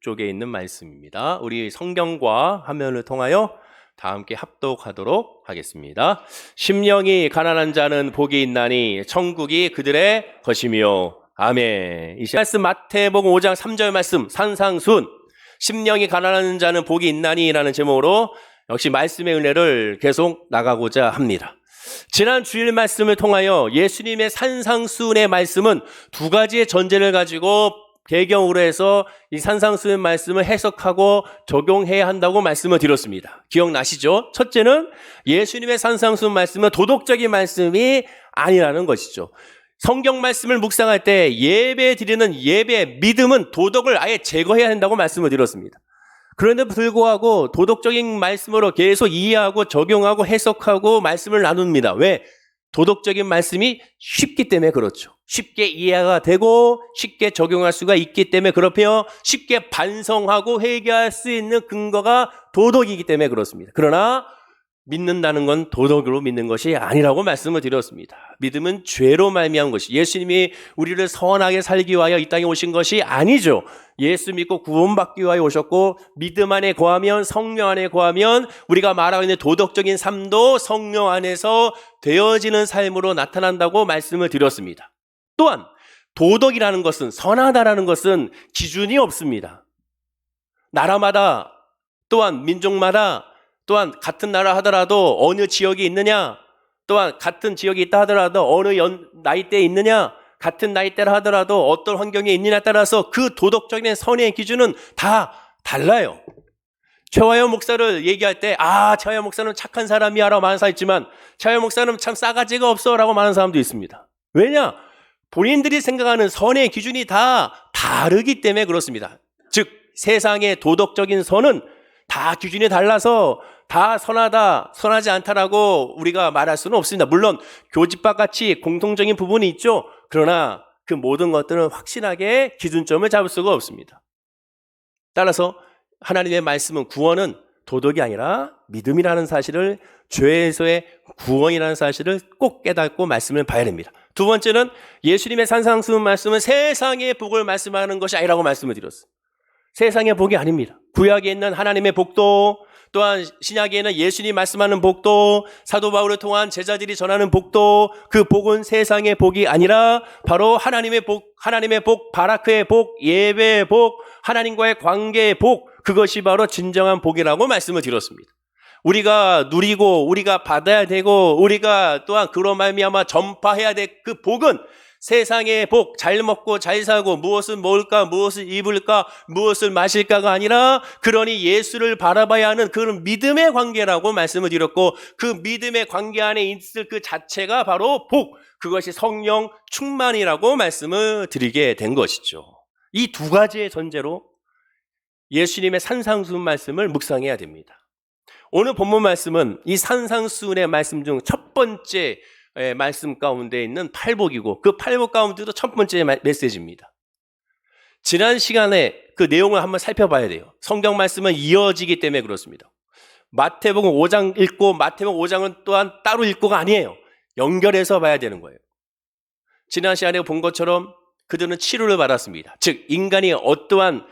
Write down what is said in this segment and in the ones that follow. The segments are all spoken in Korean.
쪽에 있는 말씀입니다. 우리 성경과 화면을 통하여 다 함께 합독하도록 하겠습니다. 심령이 가난한 자는 복이 있나니 천국이 그들의 것이며. 아멘. 이 말씀 마태복음 5장 3절 말씀 산상순, 심령이 가난한 자는 복이 있나니 라는 제목으로 역시 말씀의 은혜를 계속 나가고자 합니다. 지난 주일 말씀을 통하여 예수님의 산상순의 말씀은 두 가지의 전제를 가지고 배경으로 해서 이 산상순의 말씀을 해석하고 적용해야 한다고 말씀을 드렸습니다. 기억나시죠? 첫째는 예수님의 산상순 말씀은 도덕적인 말씀이 아니라는 것이죠. 성경 말씀을 묵상할 때 예배 드리는 예배 믿음은 도덕을 아예 제거해야 한다고 말씀을 드렸습니다. 그런데 불구하고 도덕적인 말씀으로 계속 이해하고 적용하고 해석하고 말씀을 나눕니다. 왜? 도덕적인 말씀이 쉽기 때문에 그렇죠. 쉽게 이해가 되고 쉽게 적용할 수가 있기 때문에 그렇고요. 쉽게 반성하고 회개할 수 있는 근거가 도덕이기 때문에 그렇습니다. 그러나 믿는다는 건 도덕으로 믿는 것이 아니라고 말씀을 드렸습니다. 믿음은 죄로 말미암은 것이, 예수님이 우리를 선하게 살기 위하여 이 땅에 오신 것이 아니죠. 예수 믿고 구원받기 위하여 오셨고 믿음 안에 거하면, 성령 안에 거하면 우리가 말하고 있는 도덕적인 삶도 성령 안에서 되어지는 삶으로 나타난다고 말씀을 드렸습니다. 또한 도덕이라는 것은, 선하다라는 것은 기준이 없습니다. 나라마다, 또한 민족마다, 또한 같은 나라 하더라도 어느 지역이 있느냐, 또한 같은 지역이 있다 하더라도 어느 나이대에 있느냐, 같은 나이대라 하더라도 어떤 환경에 있느냐에 따라서 그 도덕적인 선의 기준은 다 달라요. 최화연 목사를 얘기할 때 최화연 목사는 착한 사람이야 라고 말하는 사람 있지만 최화연 목사는 참 싸가지가 없어 라고 말하는 사람도 있습니다. 왜냐? 본인들이 생각하는 선의 기준이 다 다르기 때문에 그렇습니다. 즉 세상의 도덕적인 선은 다 기준이 달라서 다 선하다, 선하지 않다라고 우리가 말할 수는 없습니다. 물론 교집합 같이 공통적인 부분이 있죠. 그러나 그 모든 것들은 확실하게 기준점을 잡을 수가 없습니다. 따라서 하나님의 말씀은, 구원은 도덕이 아니라 믿음이라는 사실을, 죄에서의 구원이라는 사실을 꼭 깨닫고 말씀을 봐야 됩니다. 두 번째는 예수님의 산상순 말씀은 세상의 복을 말씀하는 것이 아니라고 말씀을 드렸어요. 세상의 복이 아닙니다. 구약에 있는 하나님의 복도, 또한 신약에는 예수님이 말씀하는 복도, 사도 바울을 통한 제자들이 전하는 복도, 그 복은 세상의 복이 아니라 바로 하나님의 복, 바라크의 복, 예배의 복, 하나님과의 관계의 복, 그것이 바로 진정한 복이라고 말씀을 드렸습니다. 우리가 누리고 우리가 받아야 되고 우리가 또한 그로 말미암아 전파해야 될 그 복은 세상의 복, 잘 먹고 잘 사고 무엇을 먹을까, 무엇을 입을까, 무엇을 마실까가 아니라 그러니 예수를 바라봐야 하는 그런 믿음의 관계라고 말씀을 드렸고, 그 믿음의 관계 안에 있을 그 자체가 바로 복, 그것이 성령 충만이라고 말씀을 드리게 된 것이죠. 이 두 가지의 전제로 예수님의 산상순 말씀을 묵상해야 됩니다. 오늘 본문 말씀은 이 산상순의 말씀 중 첫 번째 말씀 가운데 있는 팔복이고, 그 팔복 가운데도 첫 번째 메시지입니다. 지난 시간에 그 내용을 한번 살펴봐야 돼요. 성경 말씀은 이어지기 때문에 그렇습니다. 마태복음 5장 읽고 마태복음 5장은 또한 따로 읽고가 아니에요. 연결해서 봐야 되는 거예요. 지난 시간에 본 것처럼 그들은 치료를 받았습니다. 즉 인간이 어떠한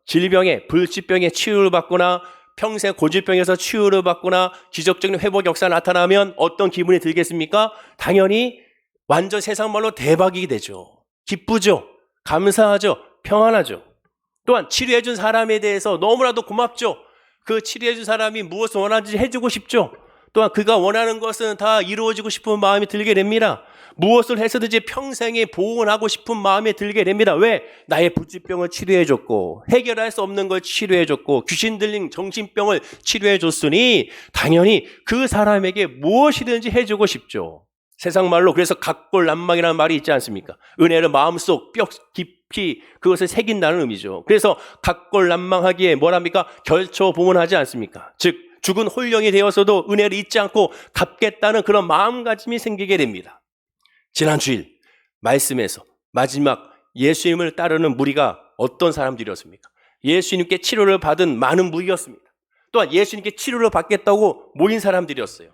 질병에, 불치병에 치유를 받거나 평생 고질병에서 치유를 받거나 기적적인 회복 역사가 나타나면 어떤 기분이 들겠습니까? 당연히 완전 세상 말로 대박이 되죠. 기쁘죠. 감사하죠. 평안하죠. 또한 치료해준 사람에 대해서 너무나도 고맙죠. 그 치료해준 사람이 무엇을 원하는지 해주고 싶죠. 또한 그가 원하는 것은 다 이루어지고 싶은 마음이 들게 됩니다. 무엇을 해서든지 평생에 보호하고 싶은 마음이 들게 됩니다. 왜? 나의 불치병을 치료해줬고 해결할 수 없는 걸 치료해줬고 귀신 들린 정신병을 치료해줬으니 당연히 그 사람에게 무엇이든지 해주고 싶죠. 세상 말로 그래서 각골난망이라는 말이 있지 않습니까? 은혜를 마음속 뼈 깊이 그것을 새긴다는 의미죠. 그래서 각골난망하기에 뭐랍니까? 결초봉헌하지 않습니까? 즉 죽은 홀령이 되어서도 은혜를 잊지 않고 갚겠다는 그런 마음가짐이 생기게 됩니다. 지난 주일 말씀에서 마지막 예수님을 따르는 무리가 어떤 사람들이었습니까? 예수님께 치료를 받은 많은 무리였습니다. 또한 예수님께 치료를 받겠다고 모인 사람들이었어요.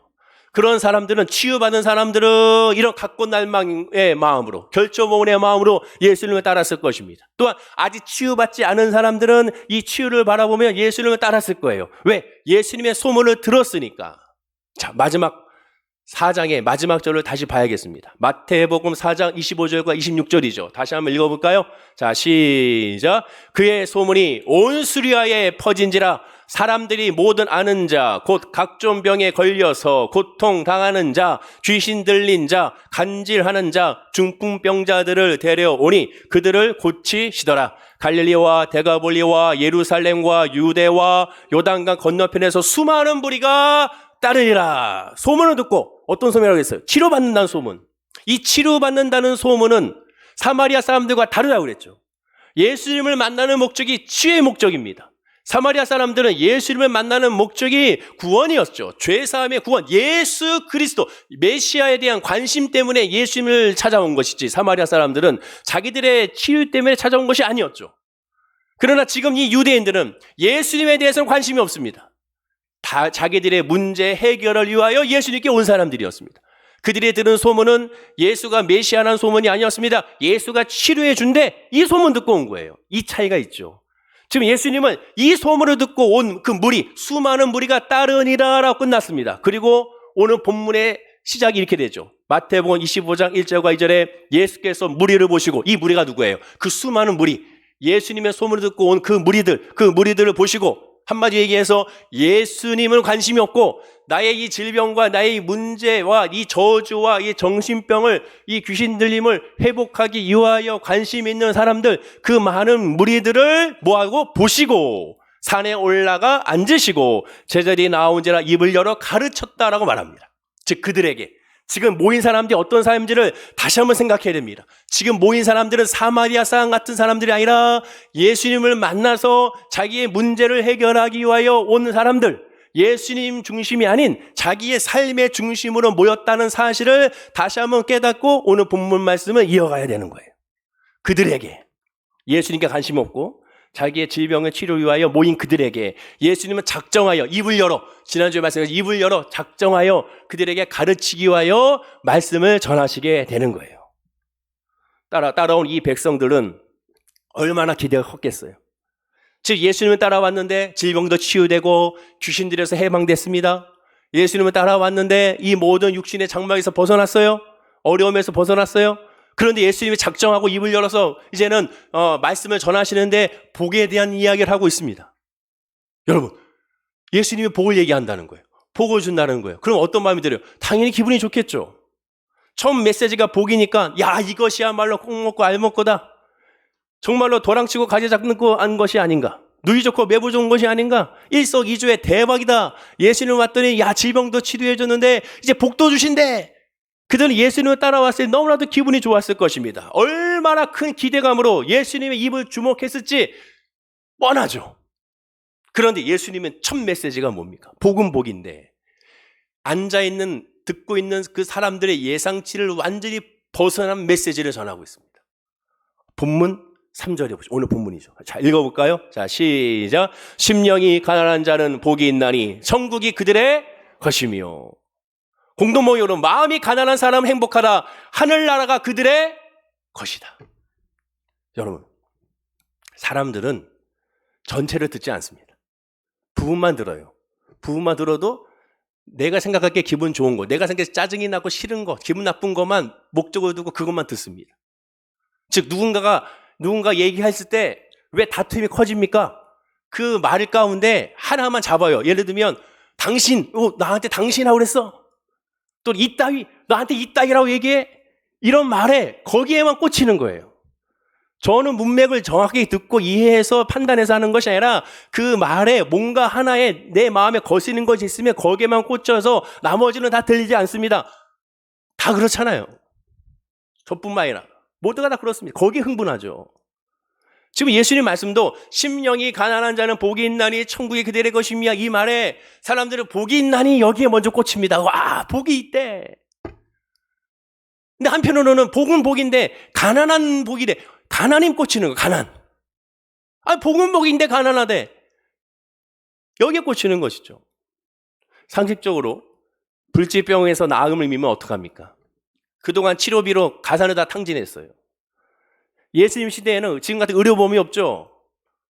그런 사람들은, 치유받은 사람들은 이런 각곤날망의 마음으로, 결조모은의 마음으로 예수님을 따랐을 것입니다. 또한 아직 치유받지 않은 사람들은 이 치유를 바라보며 예수님을 따랐을 거예요. 왜? 예수님의 소문을 들었으니까. 자, 마지막 4장의 마지막 절을 다시 봐야겠습니다. 마태복음 4장 25절과 26절이죠. 다시 한번 읽어볼까요? 자, 시작. 그의 소문이 온 수리아에 퍼진지라 사람들이 모든 아는 자, 곧 각종 병에 걸려서 고통당하는 자, 귀신 들린 자, 간질하는 자, 중풍병자들을 데려오니 그들을 고치시더라. 갈릴리와 데가볼리와 예루살렘과 유대와 요단강 건너편에서 수많은 무리가 따르리라. 소문을 듣고, 어떤 소문이라고 했어요? 치료받는다는 소문. 이 치료받는다는 소문은 사마리아 사람들과 다르다고 그랬죠. 예수님을 만나는 목적이 치유의 목적입니다. 사마리아 사람들은 예수님을 만나는 목적이 구원이었죠. 죄사함의 구원, 예수 그리스도, 메시아에 대한 관심 때문에 예수님을 찾아온 것이지, 사마리아 사람들은 자기들의 치유 때문에 찾아온 것이 아니었죠. 그러나 지금 이 유대인들은 예수님에 대해서는 관심이 없습니다. 다 자기들의 문제 해결을 위하여 예수님께 온 사람들이었습니다. 그들이 들은 소문은 예수가 메시아라는 소문이 아니었습니다. 예수가 치료해 준대, 이 소문 듣고 온 거예요. 이 차이가 있죠. 지금 예수님은 이 소문을 듣고 온 그 무리, 수많은 무리가 따르니라 라고 끝났습니다. 그리고 오늘 본문의 시작이 이렇게 되죠. 마태복음 25장 1절과 2절에 예수께서 무리를 보시고, 이 무리가 누구예요? 그 수많은 무리, 예수님의 소문을 듣고 온 그 무리들을 보시고, 한마디 얘기해서 예수님은 관심이 없고 나의 이 질병과 나의 이 문제와 이 저주와 이 정신병을, 이 귀신 들림을 회복하기 위하여 관심 있는 사람들, 그 많은 무리들을 뭐하고 보시고 산에 올라가 앉으시고 제자들이 나온지라 입을 열어 가르쳤다라고 말합니다. 즉 그들에게, 지금 모인 사람들이 어떤 사람인지를 다시 한번 생각해야 됩니다. 지금 모인 사람들은 사마리아 사람 같은 사람들이 아니라 예수님을 만나서 자기의 문제를 해결하기 위하여 온 사람들, 예수님 중심이 아닌 자기의 삶의 중심으로 모였다는 사실을 다시 한번 깨닫고 오늘 본문 말씀을 이어가야 되는 거예요. 그들에게, 예수님께 관심 없고 자기의 질병을 치료 위하여 모인 그들에게 예수님은 작정하여 입을 열어, 지난주에 말씀드린 입을 열어 작정하여 그들에게 가르치기 위하여 말씀을 전하시게 되는 거예요. 따라온 이 백성들은 얼마나 기대가 컸겠어요. 즉 예수님을 따라왔는데 질병도 치유되고 귀신들에서 해방됐습니다. 예수님을 따라왔는데 이 모든 육신의 장막에서 벗어났어요. 어려움에서 벗어났어요. 그런데 예수님이 작정하고 입을 열어서 이제는 말씀을 전하시는데 복에 대한 이야기를 하고 있습니다. 여러분, 예수님이 복을 얘기한다는 거예요. 복을 준다는 거예요. 그럼 어떤 마음이 들어요? 당연히 기분이 좋겠죠. 처음 메시지가 복이니까, 야, 이것이야말로 콩 먹고 알 먹고다. 정말로 도랑치고 가지 잡고 한 것이 아닌가. 누이 좋고 매부 좋은 것이 아닌가. 일석이조의 대박이다. 예수님 왔더니 야, 질병도 치료해 줬는데 이제 복도 주신대. 그들은 예수님을 따라왔을 때 너무나도 기분이 좋았을 것입니다. 얼마나 큰 기대감으로 예수님의 입을 주목했을지 뻔하죠. 그런데 예수님의 첫 메시지가 뭡니까? 복은 복인데 앉아있는, 듣고 있는 그 사람들의 예상치를 완전히 벗어난 메시지를 전하고 있습니다. 본문 3절에 보시죠. 오늘 본문이죠. 자, 읽어볼까요? 자, 시작. 심령이 가난한 자는 복이 있나니 천국이 그들의 것이며. 공동모 여러분, 마음이 가난한 사람은 행복하다. 하늘나라가 그들의 것이다. 여러분, 사람들은 전체를 듣지 않습니다. 부분만 들어요. 부분만 들어도 내가 생각하기에 기분 좋은 거, 내가 생각해 짜증이 나고 싫은 거, 기분 나쁜 것만 목적을 두고 그것만 듣습니다. 즉 누군가 얘기했을 때 왜 다툼이 커집니까? 그 말 가운데 하나만 잡아요. 예를 들면 당신, 나한테 당신이라고 그랬어. 또 이따위, 나한테 이따위라고 얘기해. 이런 말에 거기에만 꽂히는 거예요. 저는 문맥을 정확히 듣고 이해해서 판단해서 하는 것이 아니라 그 말에 뭔가 하나에 내 마음에 거시는 것이 있으면 거기에만 꽂혀서 나머지는 다 들리지 않습니다. 다 그렇잖아요. 저뿐만 아니라 모두가 다 그렇습니다. 거기에 흥분하죠. 지금 예수님 말씀도 심령이 가난한 자는 복이 있나니 천국이 그들의 것이며, 이 말에 사람들은 복이 있나니 여기에 먼저 꽂힙니다. 와, 복이 있대. 근데 한편으로는 복은 복인데 가난한 복이래. 가난임 꽂히는 거, 가난. 복은 복인데 가난하대. 여기에 꽂히는 것이죠. 상식적으로 불치병에서 나음을 믿으면 어떡합니까? 그동안 치료비로 가산을 다 탕진했어요. 예수님 시대에는 지금 같은 의료보험이 없죠.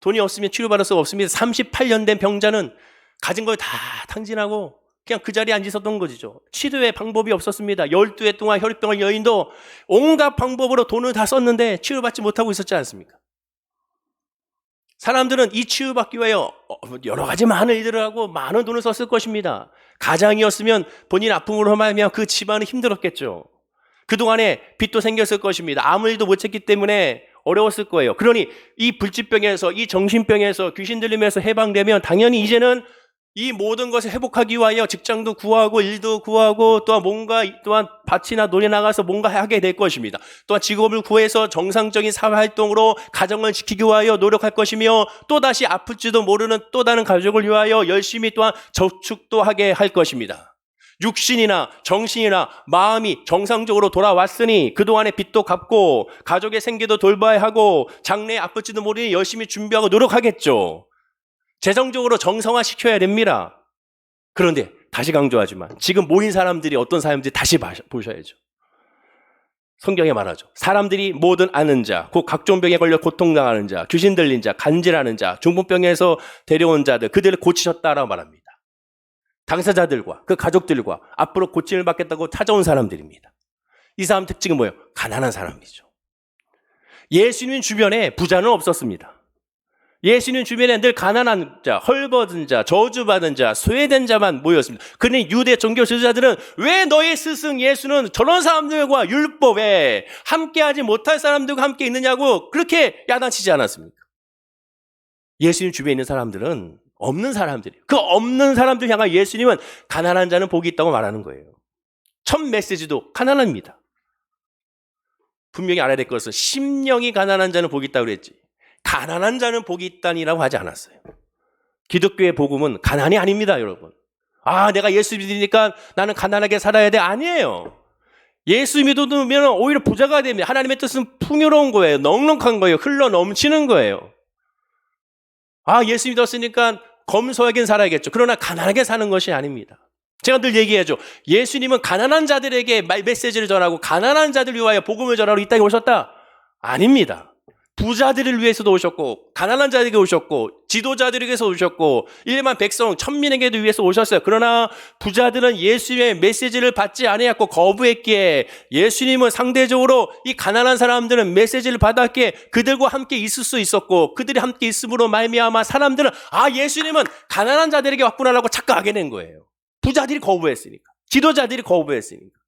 돈이 없으면 치료받을 수가 없습니다. 38년 된 병자는 가진 걸 다 탕진하고 그냥 그 자리에 앉아 있었던 것이죠. 치료의 방법이 없었습니다. 12해 동안 혈액병을 여인도 온갖 방법으로 돈을 다 썼는데 치료받지 못하고 있었지 않습니까? 사람들은 이 치유받기 위하여 여러 가지 많은 일들을 하고 많은 돈을 썼을 것입니다. 가장이었으면 본인 아픔으로 말미암아 그 집안은 힘들었겠죠. 그동안에 빚도 생겼을 것입니다. 아무 일도 못 했기 때문에 어려웠을 거예요. 그러니 이 불치병에서, 이 정신병에서, 귀신 들림에서 해방되면 당연히 이제는 이 모든 것을 회복하기 위하여 직장도 구하고 일도 구하고 또한 밭이나 논에 나가서 뭔가 하게 될 것입니다. 또한 직업을 구해서 정상적인 사회활동으로 가정을 지키기 위하여 노력할 것이며 또다시 아플지도 모르는 또 다른 가족을 위하여 열심히 또한 저축도 하게 할 것입니다. 육신이나 정신이나 마음이 정상적으로 돌아왔으니 그동안의 빚도 갚고 가족의 생계도 돌봐야 하고 장래에 아플지도 모르니 열심히 준비하고 노력하겠죠. 재정적으로 정상화시켜야 됩니다. 그런데 다시 강조하지만 지금 모인 사람들이 어떤 사람인지 다시 보셔야죠. 성경에 말하죠. 사람들이 모든 아는 자, 곧 각종 병에 걸려 고통당하는 자, 귀신 들린 자, 간질하는 자, 중풍병에서 데려온 자들, 그들을 고치셨다라고 말합니다. 당사자들과 그 가족들과 앞으로 고침을 받겠다고 찾아온 사람들입니다. 이 사람 특징은 뭐예요? 가난한 사람이죠. 예수님 주변에 부자는 없었습니다. 예수님 주변에 늘 가난한 자, 헐벗은 자, 저주받은 자, 소외된 자만 모였습니다. 그러니 유대 종교 지도자들은 왜 너희 스승 예수는 저런 사람들과 율법에 함께하지 못할 사람들과 함께 있느냐고 그렇게 야단치지 않았습니까? 예수님 주변에 있는 사람들은 없는 사람들이에요. 그 없는 사람들 향한 예수님은 가난한 자는 복이 있다고 말하는 거예요. 첫 메시지도 가난합니다. 분명히 알아야 될 것은 심령이 가난한 자는 복이 있다고 그랬지. 가난한 자는 복이 있다니라고 하지 않았어요. 기독교의 복음은 가난이 아닙니다, 여러분. 내가 예수 믿으니까 나는 가난하게 살아야 돼. 아니에요. 예수 믿으면 오히려 부자가 됩니다. 하나님의 뜻은 풍요로운 거예요. 넉넉한 거예요. 흘러 넘치는 거예요. 예수 믿었으니까 검소하게 살아야겠죠. 그러나 가난하게 사는 것이 아닙니다. 제가 늘 얘기하죠. 예수님은 가난한 자들에게 메시지를 전하고 가난한 자들 위하여 복음을 전하러 이 땅에 오셨다? 아닙니다. 부자들을 위해서도 오셨고 가난한 자들에게 오셨고 지도자들에게서 오셨고 일반 백성 천민에게도 위해서 오셨어요. 그러나 부자들은 예수님의 메시지를 받지 아니했고 거부했기에 예수님은 상대적으로 이 가난한 사람들은 메시지를 받았기에 그들과 함께 있을 수 있었고 그들이 함께 있음으로 말미암아 사람들은 예수님은 가난한 자들에게 왔구나라고 착각하게 된 거예요. 부자들이 거부했으니까, 지도자들이 거부했으니까.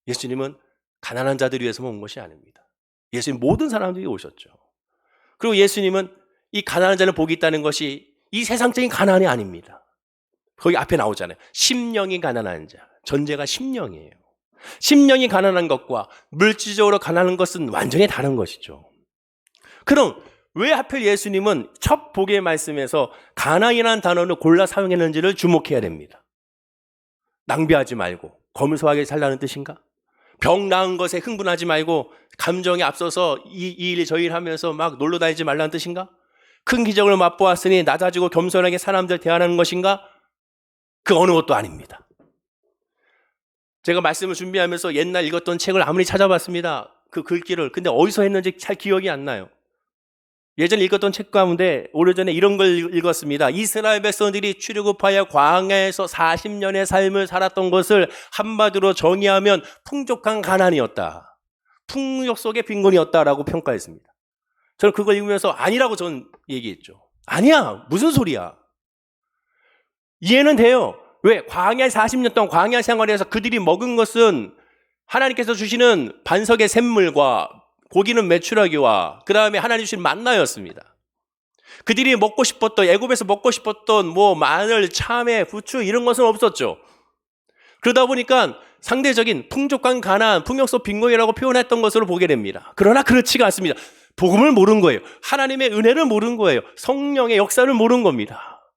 예수님은 가난한 자들을 위해서만 온 것이 아닙니다. 예수님 모든 사람들이 오셨죠. 그리고 예수님은 이 가난한 자는 복이 있다는 것이 이 세상적인 가난이 아닙니다. 거기 앞에 나오잖아요. 심령이 가난한 자. 전제가 심령이에요. 심령이 가난한 것과 물질적으로 가난한 것은 완전히 다른 것이죠. 그럼 왜 하필 예수님은 첫 복의 말씀에서 가난이라는 단어를 골라 사용했는지를 주목해야 됩니다. 낭비하지 말고 검소하게 살라는 뜻인가? 병 나은 것에 흥분하지 말고 감정에 앞서서 이 일 저 일 하면서 막 놀러 다니지 말라는 뜻인가? 큰 기적을 맛보았으니 낮아지고 겸손하게 사람들 대하는 것인가? 그 어느 것도 아닙니다. 제가 말씀을 준비하면서 옛날 읽었던 책을 아무리 찾아봤습니다. 그 글귀를. 근데 어디서 했는지 잘 기억이 안 나요. 예전에 읽었던 책 가운데 오래전에 이런 걸 읽었습니다. 이스라엘 백성들이 출애굽하여 광야에서 40년의 삶을 살았던 것을 한마디로 정의하면 풍족한 가난이었다. 풍력 속의 빈곤이었다라고 평가했습니다. 저는 그걸 읽으면서 아니라고 저는 얘기했죠. 아니야. 무슨 소리야. 이해는 돼요. 왜? 광야 40년 동안 광야 생활에서 그들이 먹은 것은 하나님께서 주시는 반석의 샘물과 고기는 메추라기와 그 다음에 하나님 주신 만나였습니다. 그들이 먹고 싶었던, 애굽에서 먹고 싶었던 마늘, 참외, 부추 이런 것은 없었죠. 그러다 보니까 상대적인 풍족한 가난, 풍요 속 빈곤이라고 표현했던 것으로 보게 됩니다. 그러나 그렇지가 않습니다. 복음을 모른 거예요. 하나님의 은혜를 모른 거예요. 성령의 역사를 모른 겁니다.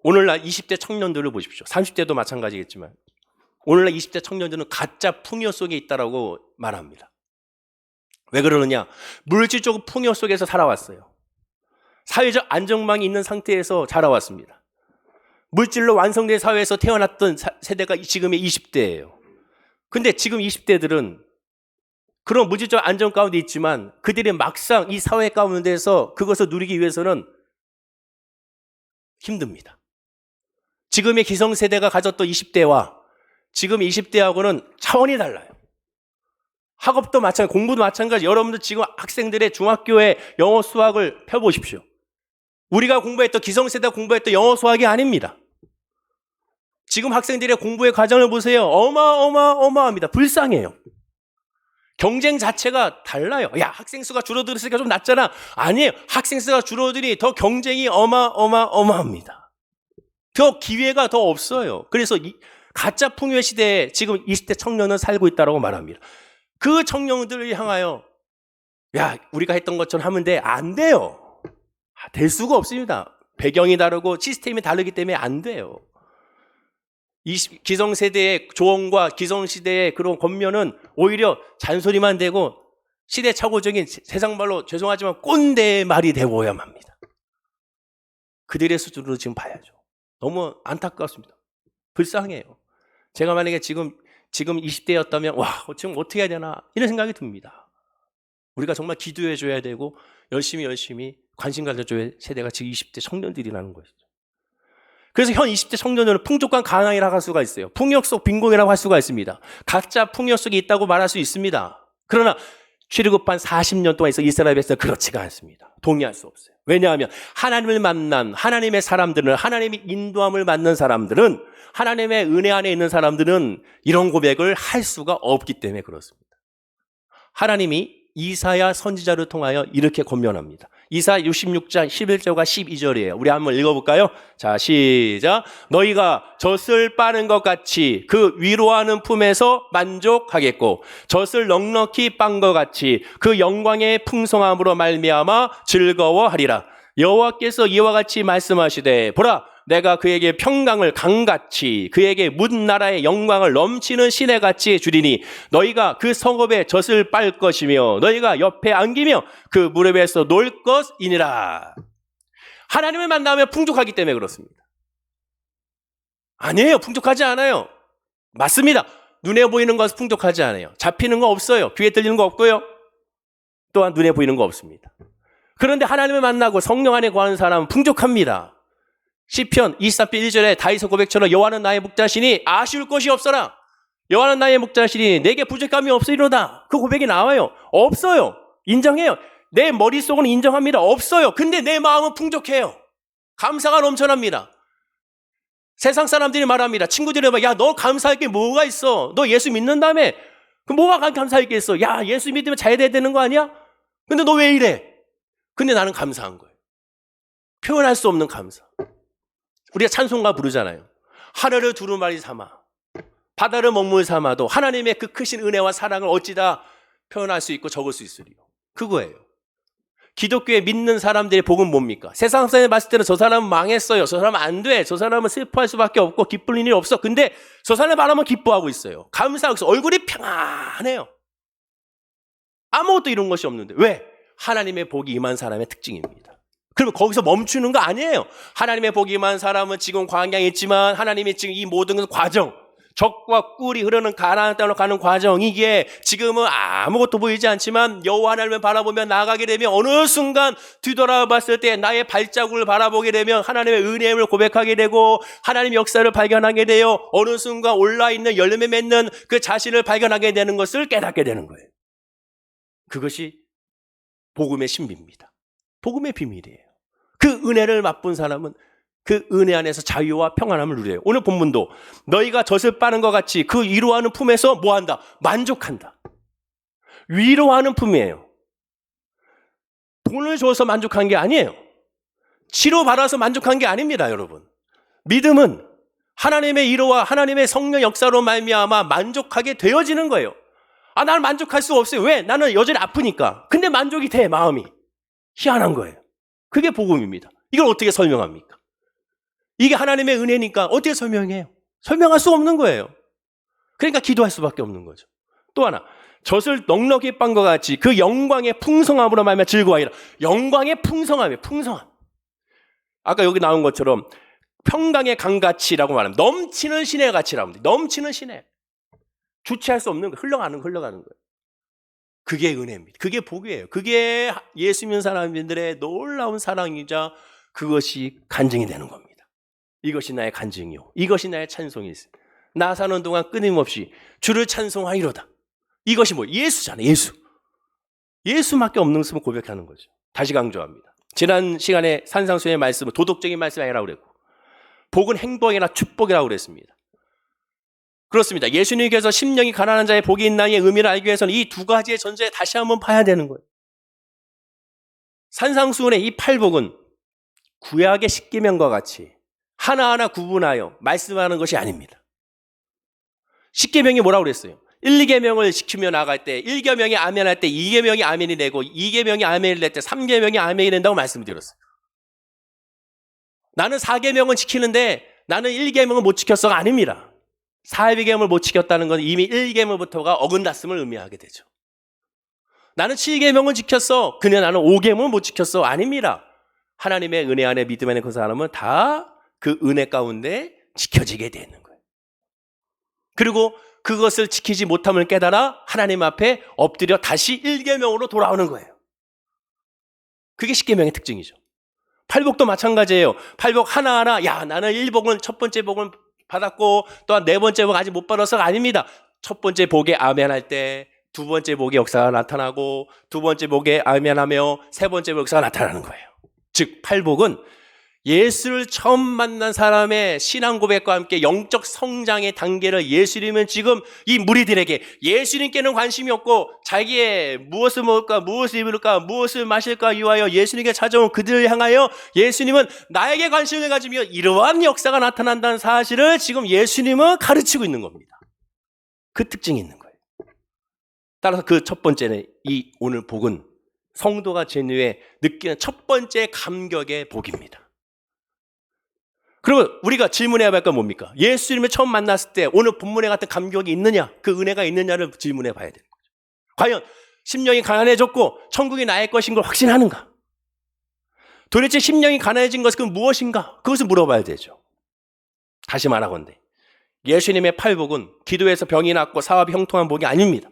오늘날 20대 청년들을 보십시오. 30대도 마찬가지겠지만 오늘날 20대 청년들은 가짜 풍요 속에 있다라고 말합니다. 왜 그러느냐? 물질적 풍요 속에서 살아왔어요. 사회적 안정망이 있는 상태에서 자라왔습니다. 물질로 완성된 사회에서 태어났던 세대가 지금의 20대예요. 근데 지금 20대들은 그런 물질적 안정 가운데 있지만 그들이 막상 이 사회 가운데서 그것을 누리기 위해서는 힘듭니다. 지금의 기성세대가 가졌던 20대와 지금 20대하고는 차원이 달라요. 학업도 마찬가지, 공부도 마찬가지. 여러분들 지금 학생들의 중학교의 영어 수학을 펴보십시오. 우리가 공부했던 기성세대가 공부했던 영어 수학이 아닙니다. 지금 학생들의 공부의 과정을 보세요. 어마어마합니다. 불쌍해요. 경쟁 자체가 달라요. 야, 학생 수가 줄어들었으니까 좀 낫잖아. 아니에요. 학생 수가 줄어들니 더 경쟁이 어마어마합니다. 더 기회가 더 없어요. 그래서 이 가짜 풍요의 시대에 지금 20대 청년은 살고 있다고 말합니다. 그 청년들을 향하여 야, 우리가 했던 것처럼 하면 돼. 안 돼요. 될 수가 없습니다. 배경이 다르고 시스템이 다르기 때문에 안 돼요. 기성세대의 조언과 기성시대의 그런 권면은 오히려 잔소리만 되고 시대착오적인 세상 말로 죄송하지만 꼰대 말이 되고야만 합니다. 그들의 수준으로 지금 봐야죠. 너무 안타깝습니다. 불쌍해요. 제가 만약에 지금 20대였다면 와, 지금 어떻게 해야 되나 이런 생각이 듭니다. 우리가 정말 기도해 줘야 되고 열심히 관심 가져줘야 세대가 지금 20대 청년들이라는 것이죠. 그래서 현 20대 청년들은 풍족한 가난이라고 할 수가 있어요. 풍요 속 빈곤이라고 할 수가 있습니다. 각자 풍요 속에 있다고 말할 수 있습니다. 그러나 출애굽한 40년 동안 있어 이스라엘에서 그렇지가 않습니다. 동의할 수 없어요. 왜냐하면 하나님을 만난 하나님의 사람들은, 하나님의 인도함을 받는 사람들은, 하나님의 은혜 안에 있는 사람들은 이런 고백을 할 수가 없기 때문에 그렇습니다. 하나님이 이사야 선지자를 통하여 이렇게 권면합니다. 이사야 66장 11절과 12절이에요. 우리 한번 읽어볼까요? 자, 시작. 너희가 젖을 빠는 것 같이 그 위로하는 품에서 만족하겠고 젖을 넉넉히 빤 것 같이 그 영광의 풍성함으로 말미암아 즐거워하리라. 여호와께서 이와 같이 말씀하시되 보라, 내가 그에게 평강을 강같이 그에게 문 나라의 영광을 넘치는 시내같이 주리니 너희가 그 성읍에 젖을 빨 것이며 너희가 옆에 안기며 그 무릎에서 놀 것이니라. 하나님을 만나면 풍족하기 때문에 그렇습니다. 아니에요. 풍족하지 않아요. 맞습니다. 눈에 보이는 것은 풍족하지 않아요. 잡히는 거 없어요. 귀에 들리는 거 없고요. 또한 눈에 보이는 거 없습니다. 그런데 하나님을 만나고 성령 안에 거하는 사람은 풍족합니다. 시편 23편 1절에 다윗의 고백처럼 여호와는 나의 목자시니 아쉬울 것이 없어라. 여호와는 나의 목자시니 내게 부족함이 없으리로다. 그 고백이 나와요. 없어요. 인정해요. 내 머릿속은 인정합니다. 없어요. 근데 내 마음은 풍족해요. 감사가 넘쳐납니다. 세상 사람들이 말합니다. 친구들이 막, 야, 너 감사할 게 뭐가 있어? 너 예수 믿는다며? 그럼 뭐가 감사할 게 있어? 야, 예수 믿으면 잘 돼야 되는 거 아니야? 근데 너 왜 이래? 근데 나는 감사한 거예요. 표현할 수 없는 감사. 우리가 찬송가 부르잖아요. 하늘을 두루마리 삼아 바다를 먹물 삼아도 하나님의 그 크신 은혜와 사랑을 어찌다 표현할 수 있고 적을 수 있으리요. 그거예요. 기독교에 믿는 사람들의 복은 뭡니까? 세상 사람이 봤을 때는 저 사람은 망했어요. 저 사람은 안 돼. 저 사람은 슬퍼할 수밖에 없고 기쁠 일이 없어. 근데 저 사람을 바라면 기뻐하고 있어요. 감사하고 있어요. 얼굴이 평안해요. 아무것도 이런 것이 없는데. 왜? 하나님의 복이 임한 사람의 특징입니다. 그러면 거기서 멈추는 거 아니에요. 하나님의 복이 임한 사람은 지금 광야에 있지만 하나님이 지금 이 모든 과정, 적과 꿀이 흐르는 가나안 땅으로 가는 과정, 이게 지금은 아무것도 보이지 않지만 여호와 하나님을 바라보며 나아가게 되면 어느 순간 뒤돌아봤을 때 나의 발자국을 바라보게 되면 하나님의 은혜를 고백하게 되고 하나님의 역사를 발견하게 되어 어느 순간 올라있는 열매 맺는 그 자신을 발견하게 되는 것을 깨닫게 되는 거예요. 그것이 복음의 신비입니다. 복음의 비밀이에요. 그 은혜를 맛본 사람은 그 은혜 안에서 자유와 평안함을 누려요. 오늘 본문도 너희가 젖을 빠는 것 같이 그 위로하는 품에서 뭐한다? 만족한다. 위로하는 품이에요. 돈을 줘서 만족한 게 아니에요. 치료받아서 만족한 게 아닙니다, 여러분. 믿음은 하나님의 위로와 하나님의 성령 역사로 말미암아 만족하게 되어지는 거예요. 아, 나는 만족할 수 없어요. 왜? 나는 여전히 아프니까. 근데 만족이 돼, 마음이. 희한한 거예요. 그게 복음입니다. 이걸 어떻게 설명합니까? 이게 하나님의 은혜니까 어떻게 설명해요? 설명할 수 없는 거예요. 그러니까 기도할 수밖에 없는 거죠. 또 하나, 젖을 넉넉히 빤 것 같이 그 영광의 풍성함으로 말미암아 즐거워하리라. 영광의 풍성함이에요. 풍성함. 아까 여기 나온 것처럼 평강의 강같이라고 말합니다. 넘치는 시내 같이라고 합니다. 넘치는 시내. 주체할 수 없는 거, 흘러가는 거예요. 그게 은혜입니다. 그게 복이에요. 그게 예수 믿는 사람들의 놀라운 사랑이자 그것이 간증이 되는 겁니다. 이것이 나의 간증이요. 이것이 나의 찬송이 있어요. 나 사는 동안 끊임없이 주를 찬송하리로다. 이것이 뭐 예수잖아요. 예수. 예수밖에 없는 것을 고백하는 거죠. 다시 강조합니다. 지난 시간에 산상수의 말씀은 도덕적인 말씀이 아니라고 그랬고 복은 행복이나 축복이라고 그랬습니다. 그렇습니다. 예수님께서 심령이 가난한 자의 복이 있나니의 의미를 알기 위해서는 이 두 가지의 전제에 다시 한번 봐야 되는 거예요. 산상수훈의 이 팔복은 구약의 십계명과 같이 하나하나 구분하여 말씀하는 것이 아닙니다. 십계명이 뭐라고 그랬어요? 1, 2계명을 지키며 나갈 때 1계명이 아멘 할 때 2계명이 아멘이 되고 2계명이 아멘이 될 때 3계명이 아멘이 된다고 말씀드렸어요. 나는 4계명은 지키는데 나는 1계명은 못 지켰어가 아닙니다. 4계명을 못 지켰다는 건 이미 1계명부터가 어긋났음을 의미하게 되죠. 나는 7계명은 지켰어. 그냥 나는 5계명은 못 지켰어. 아닙니다. 하나님의 은혜 안에 믿음 안에 그 사람은 다 그 은혜 가운데 지켜지게 되는 거예요. 그리고 그것을 지키지 못함을 깨달아 하나님 앞에 엎드려 다시 1계명으로 돌아오는 거예요. 그게 10계명의 특징이죠. 팔복도 마찬가지예요. 팔복 하나하나 나는 1복은 첫 번째 복은 받았고 또한 네 번째 복 아직 못 받아서가 아닙니다. 첫 번째 복에 아멘할 때 두 번째 복의 역사가 나타나고 두 번째 복에 아멘하며 세 번째 복 역사가 나타나는 거예요. 즉 팔복은 예수를 처음 만난 사람의 신앙 고백과 함께 영적 성장의 단계를 예수님은 지금 이 무리들에게 예수님께는 관심이 없고 자기의 무엇을 먹을까 무엇을 입을까 무엇을 마실까 위하여 예수님께 찾아온 그들을 향하여 예수님은 나에게 관심을 가지며 이러한 역사가 나타난다는 사실을 지금 예수님은 가르치고 있는 겁니다. 그 특징이 있는 거예요. 따라서 그 첫 번째는 이 오늘 복은 성도가 제누에 느끼는 첫 번째 감격의 복입니다. 그리고 우리가 질문해야 할 건 뭡니까? 예수님을 처음 만났을 때 오늘 본문에 같은 감격이 있느냐, 그 은혜가 있느냐를 질문해 봐야 되는 거죠. 과연 심령이 가난해졌고 천국이 나의 것인 걸 확신하는가? 도대체 심령이 가난해진 것은 무엇인가? 그것을 물어봐야 되죠. 다시 말하건대 예수님의 팔복은 기도에서 병이 낫고 사업이 형통한 복이 아닙니다.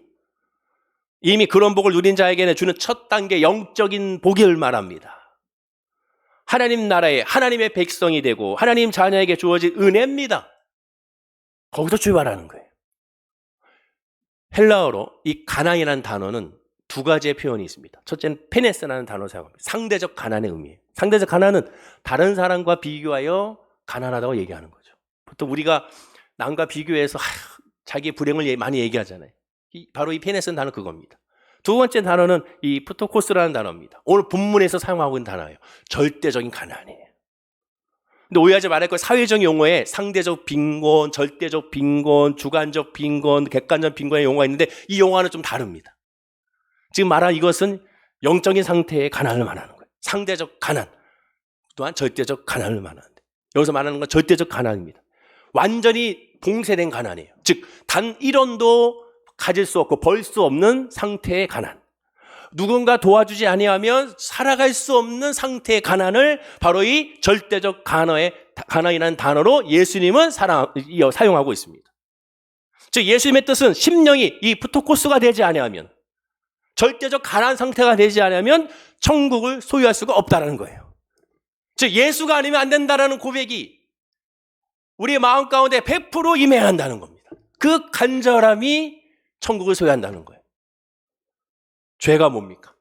이미 그런 복을 누린 자에게는 주는 첫 단계 영적인 복을 말합니다. 하나님 나라에 하나님의 백성이 되고 하나님 자녀에게 주어진 은혜입니다. 거기서 출발하는 거예요. 헬라어로 이 가난이라는 단어는 두 가지의 표현이 있습니다. 첫째는 페네스라는 단어를 사용합니다. 상대적 가난의 의미예요. 상대적 가난은 다른 사람과 비교하여 가난하다고 얘기하는 거죠. 보통 우리가 남과 비교해서 자기의 불행을 많이 얘기하잖아요. 바로 이 페네스는 단어 그겁니다. 두 번째 단어는 이 프토코스라는 단어입니다. 오늘 본문에서 사용하고 있는 단어예요. 절대적인 가난이에요. 근데 오해하지 말할 것 사회적 용어에 상대적 빈곤, 절대적 빈곤, 주관적 빈곤, 객관적 빈곤의 용어가 있는데 이 용어는 좀 다릅니다. 지금 말한 이것은 영적인 상태의 가난을 말하는 거예요. 상대적 가난 또한 절대적 가난을 말하는데 여기서 말하는 건 절대적 가난입니다. 완전히 봉쇄된 가난이에요. 즉 단 1원도 가질 수 없고 벌 수 없는 상태의 가난. 누군가 도와주지 아니하면 살아갈 수 없는 상태의 가난을 바로 이 절대적 가난이라는 단어로 예수님은 사용하고 있습니다. 즉 예수님의 뜻은 심령이 이 프토코스가 되지 아니하면 절대적 가난 상태가 되지 않으면 천국을 소유할 수가 없다는 거예요. 즉 예수가 아니면 안 된다는 고백이 우리의 마음 가운데 100% 임해야 한다는 겁니다. 그 간절함이 천국을 소유한다는 거예요. 죄가 뭡니까?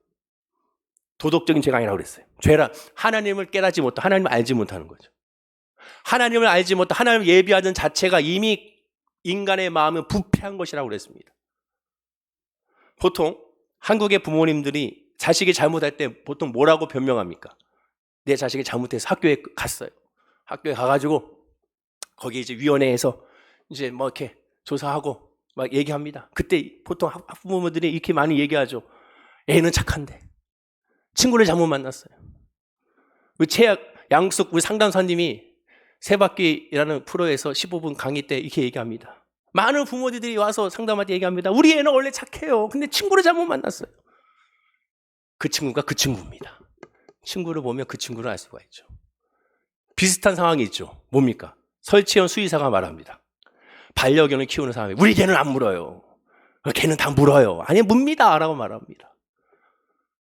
도덕적인 죄가 아니라고 그랬어요. 죄란 하나님을 깨닫지 못하고 하나님을 알지 못하는 거죠. 하나님을 알지 못하고 하나님을 예비하는 자체가 이미 인간의 마음은 부패한 것이라고 그랬습니다. 보통 한국의 부모님들이 자식이 잘못할 때 보통 뭐라고 변명합니까? 내 자식이 잘못해서 학교에 갔어요. 학교에 가가지고 거기 이제 위원회에서 이제 뭐 이렇게 조사하고 막 얘기합니다. 그때 보통 학부모들이 이렇게 많이 얘기하죠. 애는 착한데 친구를 잘못 만났어요. 우리 최악 양숙 우리 상담사님이 세바퀴라는 프로에서 15분 강의 때 이렇게 얘기합니다. 많은 부모들이 와서 상담할 때 얘기합니다. 우리 애는 원래 착해요. 근데 친구를 잘못 만났어요. 그 친구가 그 친구입니다. 친구를 보면 그 친구를 알 수가 있죠. 비슷한 상황이 있죠. 뭡니까? 설치현 수의사가 말합니다. 반려견을 키우는 사람이 우리 개는 안 물어요. 개는 다 물어요. 아니 묻니다 라고 말합니다.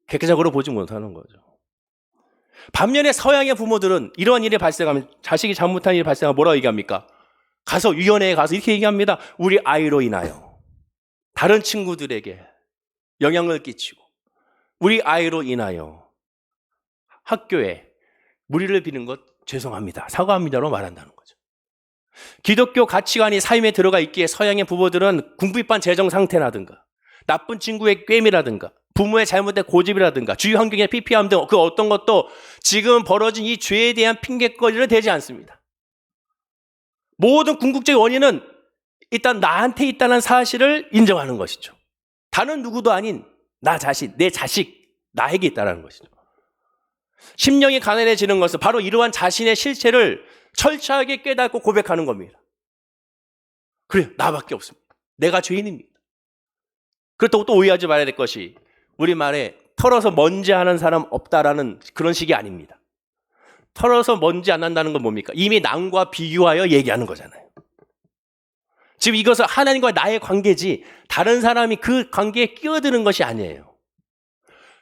객관적으로 보지 못하는 거죠. 반면에 서양의 부모들은 이러한 일이 발생하면 자식이 잘못한 일이 발생하면 뭐라고 얘기합니까? 가서 위원회에 가서 이렇게 얘기합니다. 우리 아이로 인하여 다른 친구들에게 영향을 끼치고 우리 아이로 인하여 학교에 무리를 빚는 것 죄송합니다. 사과합니다로 말한다는 거죠. 기독교 가치관이 삶에 들어가 있기에 서양의 부모들은 궁핍한 재정 상태라든가 나쁜 친구의 꿰미라든가 부모의 잘못된 고집이라든가 주위 환경의 피폐함 등 그 어떤 것도 지금 벌어진 이 죄에 대한 핑계거리를 대지 않습니다. 모든 궁극적인 원인은 일단 나한테 있다는 사실을 인정하는 것이죠. 다른 누구도 아닌 나 자신, 내 자식, 나에게 있다는 것이죠. 심령이 가난해지는 것은 바로 이러한 자신의 실체를 철저하게 깨닫고 고백하는 겁니다. 그래요. 나밖에 없습니다. 내가 죄인입니다. 그렇다고 또 오해하지 말아야 될 것이 우리말에 털어서 먼지 하는 사람 없다라는 그런 식이 아닙니다. 털어서 먼지 안 난다는 건 뭡니까? 이미 남과 비교하여 얘기하는 거잖아요. 지금 이것은 하나님과 나의 관계지 다른 사람이 그 관계에 끼어드는 것이 아니에요.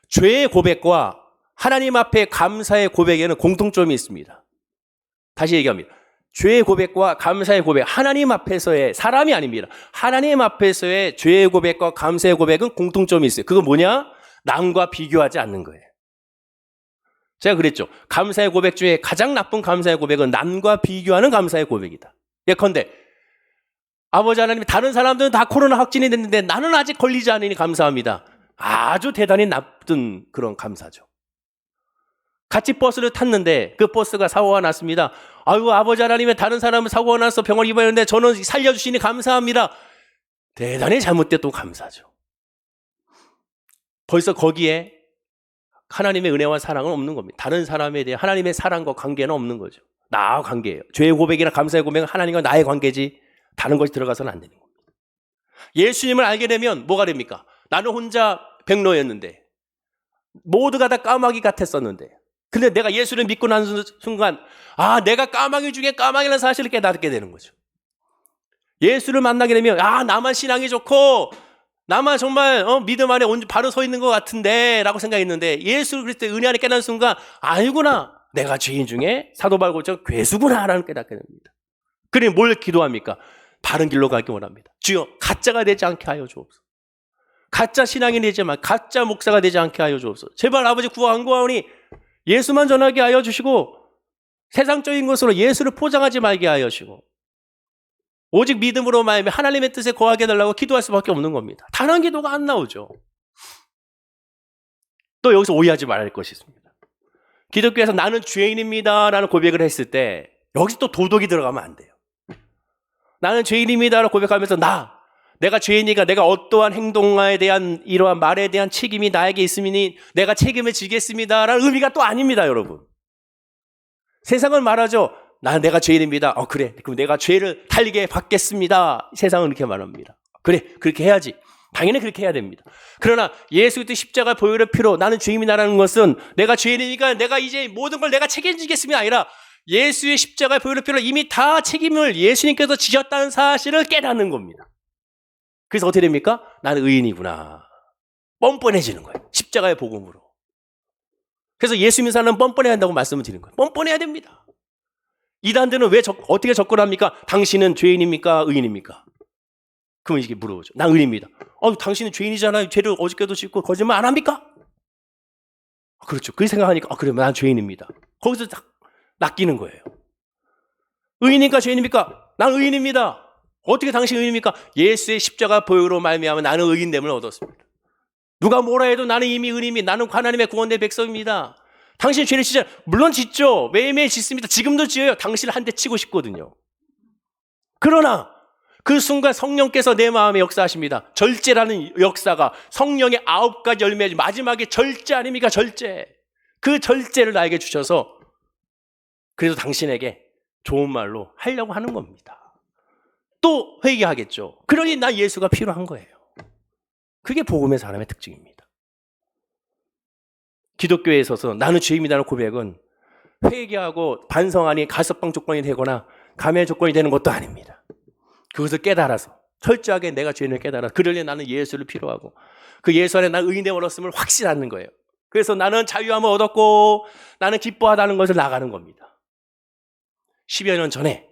죄의 고백과 하나님 앞에 감사의 고백에는 공통점이 있습니다. 다시 얘기합니다. 죄의 고백과 감사의 고백, 하나님 앞에서의 사람이 아닙니다. 하나님 앞에서의 죄의 고백과 감사의 고백은 공통점이 있어요. 그건 뭐냐? 남과 비교하지 않는 거예요. 제가 그랬죠. 감사의 고백 중에 가장 나쁜 감사의 고백은 남과 비교하는 감사의 고백이다. 예컨대 아버지 하나님 다른 사람들은 다 코로나 확진이 됐는데 나는 아직 걸리지 않으니 감사합니다. 아주 대단히 나쁜 그런 감사죠. 같이 버스를 탔는데 그 버스가 사고가 났습니다. 아이고 아버지 하나님의 다른 사람은 사고가 나서 병원 입원했는데 저는 살려주시니 감사합니다. 대단히 잘못됐던 감사죠. 벌써 거기에 하나님의 은혜와 사랑은 없는 겁니다. 다른 사람에 대해 하나님의 사랑과 관계는 없는 거죠. 나와 관계예요. 죄의 고백이나 감사의 고백은 하나님과 나의 관계지 다른 것이 들어가서는 안 되는 겁니다. 예수님을 알게 되면 뭐가 됩니까? 나는 혼자 백로였는데 모두가 다 까마귀 같았었는데 근데 내가 예수를 믿고 난 순간 내가 까마귀 중에 까마귀라는 사실을 깨닫게 되는 거죠. 예수를 만나게 되면 나만 신앙이 좋고 나만 정말 믿음 안에 바로 서 있는 것 같은데 라고 생각했는데 예수 그리스도의 은혜 안에 깨닫는 순간 아니구나 내가 죄인 중에 사도 바울 저 괴수구나 라는 깨닫게 됩니다. 그러니 뭘 기도합니까? 바른 길로 가기 원합니다. 주여 가짜가 되지 않게 하여 주옵소서. 가짜 신앙이 되지 말 가짜 목사가 되지 않게 하여 주옵소서. 제발 아버지 구하오니 예수만 전하게 하여 주시고 세상적인 것으로 예수를 포장하지 말게 하여 주시고 오직 믿음으로 말하면 하나님의 뜻에 거하게 해달라고 기도할 수밖에 없는 겁니다. 다른 기도가 안 나오죠. 또 여기서 오해하지 말아야 할 것이 있습니다. 기독교에서 나는 죄인입니다 라는 고백을 했을 때 여기서 또 도덕이 들어가면 안 돼요. 나는 죄인입니다 라고 고백하면서 내가 죄인이니까 내가 어떠한 행동에 대한 이러한 말에 대한 책임이 나에게 있으니 내가 책임을 지겠습니다 라는 의미가 또 아닙니다. 여러분 세상은 말하죠. 내가 죄인입니다. 그래 그럼 내가 죄를 달리게 받겠습니다. 세상은 이렇게 말합니다. 그래 그렇게 해야지. 당연히 그렇게 해야 됩니다. 그러나 예수 그리스도의 십자가 보혈의 피로 나는 죄인이라는 것은 내가 죄인이니까 내가 이제 모든 걸 내가 책임지겠습니다 아니라 예수의 십자가 보혈의 피로 이미 다 책임을 예수님께서 지셨다는 사실을 깨닫는 겁니다. 그래서 어떻게 됩니까? 나는 의인이구나. 뻔뻔해지는 거예요. 십자가의 복음으로. 그래서 예수 믿는 사람은 뻔뻔해야 한다고 말씀을 드리는 거예요. 뻔뻔해야 됩니다. 이단들은 어떻게 접근합니까? 당신은 죄인입니까? 의인입니까? 그러면 이게 물어보죠. 난 의인입니다. 당신은 죄인이잖아요. 죄를 어저께도 짓고 거짓말 안 합니까? 그렇죠. 그렇게 생각하니까 그래 난 죄인입니다. 거기서 딱 낚이는 거예요. 의인입니까? 죄인입니까? 난 의인입니다. 어떻게 당신 의인입니까? 예수의 십자가 보혈로 말미암아 나는 의인됨을 얻었습니다. 누가 뭐라 해도 나는 이미 의인입니다. 나는 하나님의 구원된 백성입니다. 당신 죄를 짓잖아요. 물론 짓죠. 매일매일 짓습니다. 지금도 지어요. 당신을 한 대 치고 싶거든요. 그러나 그 순간 성령께서 내 마음에 역사하십니다. 절제라는 역사가 성령의 9가지 열매 마지막에 절제 아닙니까? 절제. 그 절제를 나에게 주셔서 그래서 당신에게 좋은 말로 하려고 하는 겁니다. 또 회개하겠죠. 그러니 나 예수가 필요한 거예요. 그게 복음의 사람의 특징입니다. 기독교에 있어서 나는 죄인이라는 고백은 회개하고 반성하니 가석방 조건이 되거나 감회 조건이 되는 것도 아닙니다. 그것을 깨달아서 철저하게 내가 죄인을 깨달아 그러려 나는 예수를 필요하고 그 예수 안에 나는 의인됨을 얻었음을 확신하는 거예요. 그래서 나는 자유함을 얻었고 나는 기뻐하다는 것을 나가는 겁니다. 10여 년 전에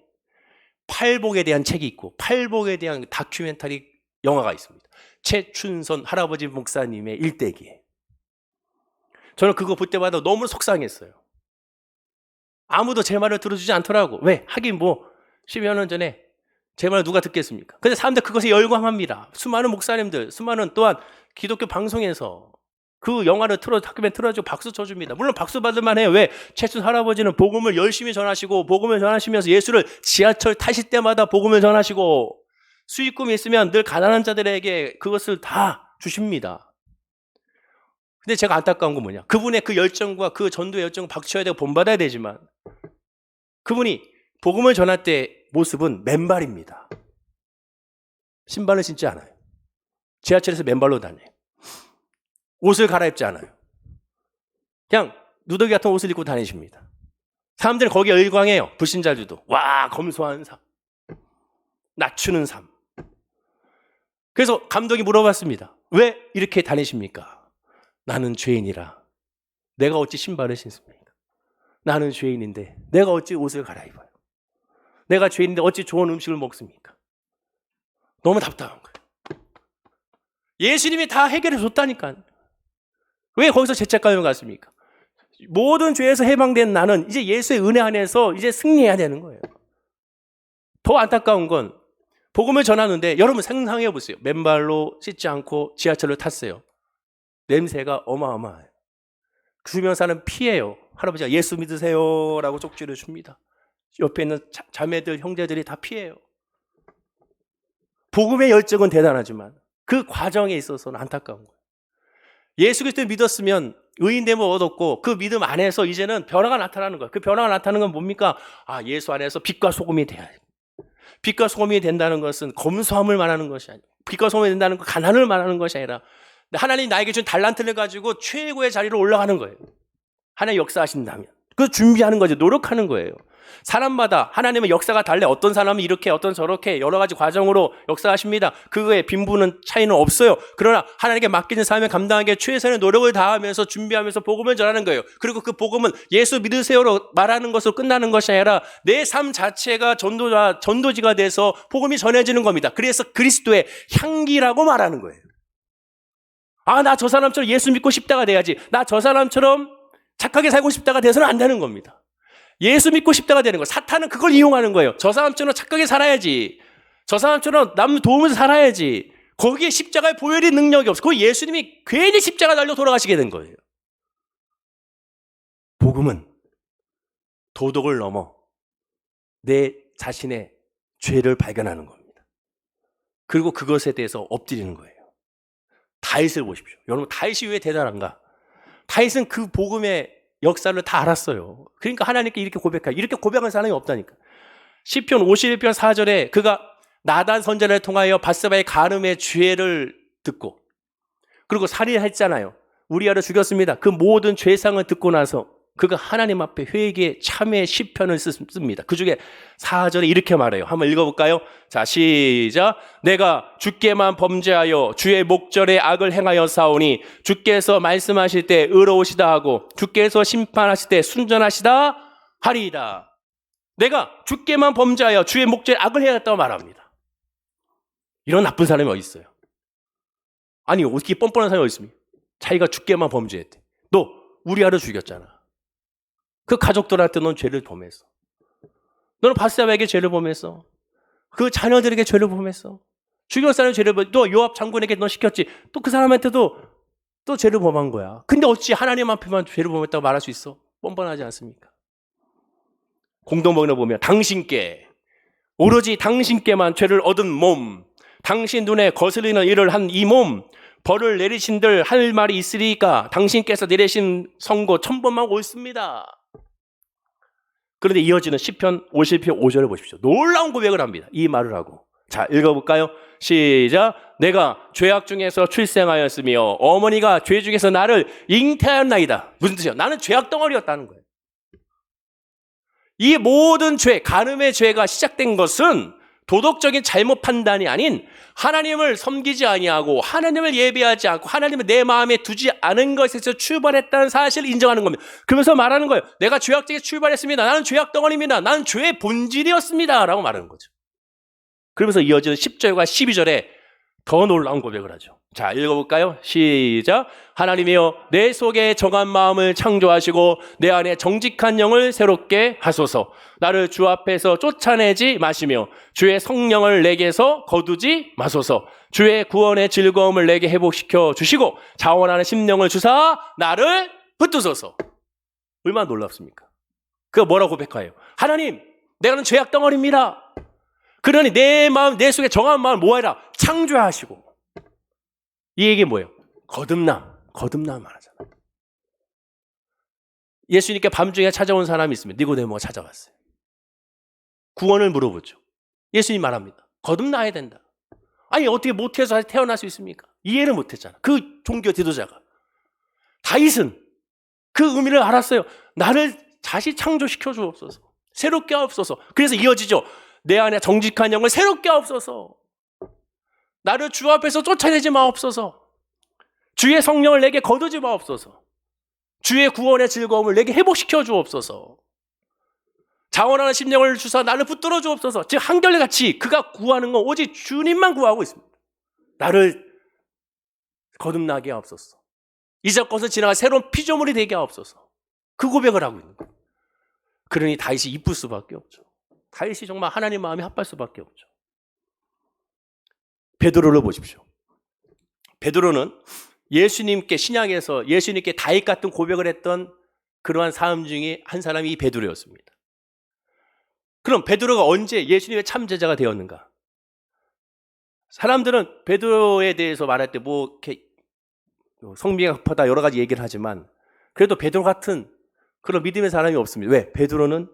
팔복에 대한 책이 있고 팔복에 대한 다큐멘터리 영화가 있습니다. 최춘선 할아버지 목사님의 일대기에. 저는 그거 볼 때마다 너무 속상했어요. 아무도 제 말을 들어주지 않더라고. 왜? 하긴 뭐 10여 년 전에 제 말을 누가 듣겠습니까? 근데 사람들 그것에 열광합니다. 수많은 목사님들, 수많은 또한 기독교 방송에서 그 영화를 다큐멘터리 틀어주고 박수 쳐줍니다. 물론 박수 받을 만해요. 왜? 최춘 할아버지는 복음을 열심히 전하시고 복음을 전하시면서 예수를 지하철 타실 때마다 복음을 전하시고 수익금이 있으면 늘 가난한 자들에게 그것을 다 주십니다. 근데 제가 안타까운 건 뭐냐? 그분의 그 열정과 그 전도의 열정을 박쳐야 되고 본받아야 되지만 그분이 복음을 전할 때 모습은 맨발입니다. 신발을 신지 않아요. 지하철에서 맨발로 다녀요. 옷을 갈아입지 않아요. 그냥 누더기 같은 옷을 입고 다니십니다. 사람들은 거기에 열광해요. 불신자들도. 와, 검소한 삶. 낮추는 삶. 그래서 감독이 물어봤습니다. 왜 이렇게 다니십니까? 나는 죄인이라 내가 어찌 신발을 신습니까? 나는 죄인인데 내가 어찌 옷을 갈아입어요? 내가 죄인인데 어찌 좋은 음식을 먹습니까? 너무 답답한 거예요. 예수님이 다 해결해 줬다니까. 왜 거기서 죄책감을 갖습니까? 모든 죄에서 해방된 나는 이제 예수의 은혜 안에서 이제 승리해야 되는 거예요. 더 안타까운 건 복음을 전하는데 여러분 상상해 보세요. 맨발로 씻지 않고 지하철을 탔어요. 냄새가 어마어마해요. 그 주변 사람 피해요. 할아버지가 예수 믿으세요 라고 쪽지를 줍니다. 옆에 있는 자매들, 형제들이 다 피해요. 복음의 열정은 대단하지만 그 과정에 있어서는 안타까운 거예요. 예수 그리스도를 믿었으면 의인됨을 얻었고 그 믿음 안에서 이제는 변화가 나타나는 거예요. 그 변화가 나타나는 건 뭡니까? 아, 예수 안에서 빛과 소금이 돼야 돼요. 빛과 소금이 된다는 것은 검소함을 말하는 것이 아니에요. 빛과 소금이 된다는 건 가난을 말하는 것이 아니라 하나님 나에게 준 달란트를 가지고 최고의 자리로 올라가는 거예요. 하나님 역사하신다면. 그걸 준비하는 거죠. 노력하는 거예요. 사람마다 하나님의 역사가 달래. 어떤 사람은 이렇게 어떤 저렇게 여러 가지 과정으로 역사하십니다. 그거에 빈부는 차이는 없어요. 그러나 하나님께 맡기는 삶을 감당하기 위해 최선의 노력을 다하면서 준비하면서 복음을 전하는 거예요. 그리고 그 복음은 예수 믿으세요로 말하는 것으로 끝나는 것이 아니라 내 삶 자체가 전도지가 돼서 복음이 전해지는 겁니다. 그래서 그리스도의 향기라고 말하는 거예요. 아, 나 저 사람처럼 예수 믿고 싶다가 돼야지. 나 저 사람처럼 착하게 살고 싶다가 돼서는 안 되는 겁니다. 예수 믿고 싶다가 되는 거예요. 사탄은 그걸 이용하는 거예요. 저 사람처럼 착하게 살아야지. 저 사람처럼 남 도우면서 살아야지. 거기에 십자가의 보혈의 능력이 없어. 그 예수님이 괜히 십자가 달려 돌아가시게 된 거예요. 복음은 도덕을 넘어 내 자신의 죄를 발견하는 겁니다. 그리고 그것에 대해서 엎드리는 거예요. 다윗을 보십시오. 여러분, 다윗이 왜 대단한가? 다윗은 그 복음의 역사를 다 알았어요. 그러니까 하나님께 이렇게 고백해요. 이렇게 고백한 사람이 없다니까. 시편 51편 4절에 그가 나단 선지자를 통하여 밧세바의 간음의 죄를 듣고 그리고 살인했잖아요. 우리아를 죽였습니다. 그 모든 죄상을 듣고 나서 그가 하나님 앞에 회개의 참회의 시편을 씁니다. 그 중에 4절에 이렇게 말해요. 한번 읽어볼까요? 자, 시작. 내가 주께만 범죄하여 주의 목전에 악을 행하여 사오니 주께서 말씀하실 때 의로우시다 하고 주께서 심판하실 때 순전하시다 하리이다. 내가 주께만 범죄하여 주의 목전에 악을 행했다고 말합니다. 이런 나쁜 사람이 어디 있어요? 아니, 어떻게 뻔뻔한 사람이 어디 있습니까? 자기가 주께만 범죄했대. 너 우리아를 죽였잖아. 그 가족들한테 넌 죄를 범했어. 너는 밧세바에게 죄를 범했어. 그 자녀들에게 죄를 범했어. 죽일 사람이 죄를 범했어. 또 요압 장군에게 너 시켰지. 또 그 사람한테도 또 죄를 범한 거야. 근데 어찌 하나님 앞에만 죄를 범했다고 말할 수 있어? 뻔뻔하지 않습니까? 공동번호 보면 당신께 오로지 당신께만 죄를 얻은 몸, 당신 눈에 거슬리는 일을 한 이 몸, 벌을 내리신들 할 말이 있으리까 당신께서 내리신 선고 1000번만 옳습니다. 그런데 이어지는 시편 50편 5절을 보십시오. 놀라운 고백을 합니다. 이 말을 하고. 자, 읽어볼까요? 시작. 내가 죄악 중에서 출생하였으며 어머니가 죄 중에서 나를 잉태하였나이다. 무슨 뜻이야? 나는 죄악 덩어리였다는 거예요. 이 모든 죄, 간음의 죄가 시작된 것은 도덕적인 잘못 판단이 아닌 하나님을 섬기지 아니하고 하나님을 예배하지 않고 하나님을 내 마음에 두지 않은 것에서 출발했다는 사실을 인정하는 겁니다. 그러면서 말하는 거예요. 내가 죄악적에 출발했습니다. 나는 죄악 덩어리입니다. 나는 죄의 본질이었습니다. 라고 말하는 거죠. 그러면서 이어지는 10절과 12절에 더 놀라운 고백을 하죠. 자, 읽어볼까요? 시작. 하나님이여 내 속에 정한 마음을 창조하시고 내 안에 정직한 영을 새롭게 하소서. 나를 주 앞에서 쫓아내지 마시며 주의 성령을 내게서 거두지 마소서. 주의 구원의 즐거움을 내게 회복시켜 주시고 자원하는 심령을 주사 나를 붙드소서. 얼마나 놀랍습니까? 그가 뭐라고 고백해요? 하나님, 내가는 죄악 덩어리입니다. 그러니 내 마음, 내 속에 정한 마음을 뭐해라? 창조하시고. 이 얘기 뭐예요? 거듭남 말하잖아요. 예수님께 밤중에 찾아온 사람이 있습니다. 니고데모가 찾아왔어요. 구원을 물어보죠. 예수님 말합니다. 거듭나야 된다. 아니 어떻게 못해서 태어날 수 있습니까? 이해를 못했잖아. 그 종교 지도자가. 다윗은 그 의미를 알았어요. 나를 다시 창조시켜 주옵소서. 새롭게 하옵소서. 그래서 이어지죠. 내 안에 정직한 영을 새롭게 하옵소서. 나를 주 앞에서 쫓아내지 마옵소서. 주의 성령을 내게 거두지 마옵소서. 주의 구원의 즐거움을 내게 회복시켜 주옵소서. 자원하는 심령을 주사 나를 붙들어 주옵소서. 즉 한결같이 그가 구하는 건 오직 주님만 구하고 있습니다. 나를 거듭나게 하옵소서. 이전 것을 지나가 새로운 피조물이 되게 하옵소서. 그 고백을 하고 있는 거예요. 그러니 다윗이 이쁠 수밖에 없죠. 다윗이 정말 하나님 마음이 합할 수밖에 없죠. 베드로를 보십시오. 베드로는 예수님께 신약에서 예수님께 다윗 같은 고백을 했던 그러한 사람 중에 한 사람이 이 베드로였습니다. 그럼 베드로가 언제 예수님의 참 제자가 되었는가? 사람들은 베드로에 대해서 말할 때 뭐 이렇게 성미가 급하다 여러 가지 얘기를 하지만 그래도 베드로 같은 그런 믿음의 사람이 없습니다. 왜? 베드로는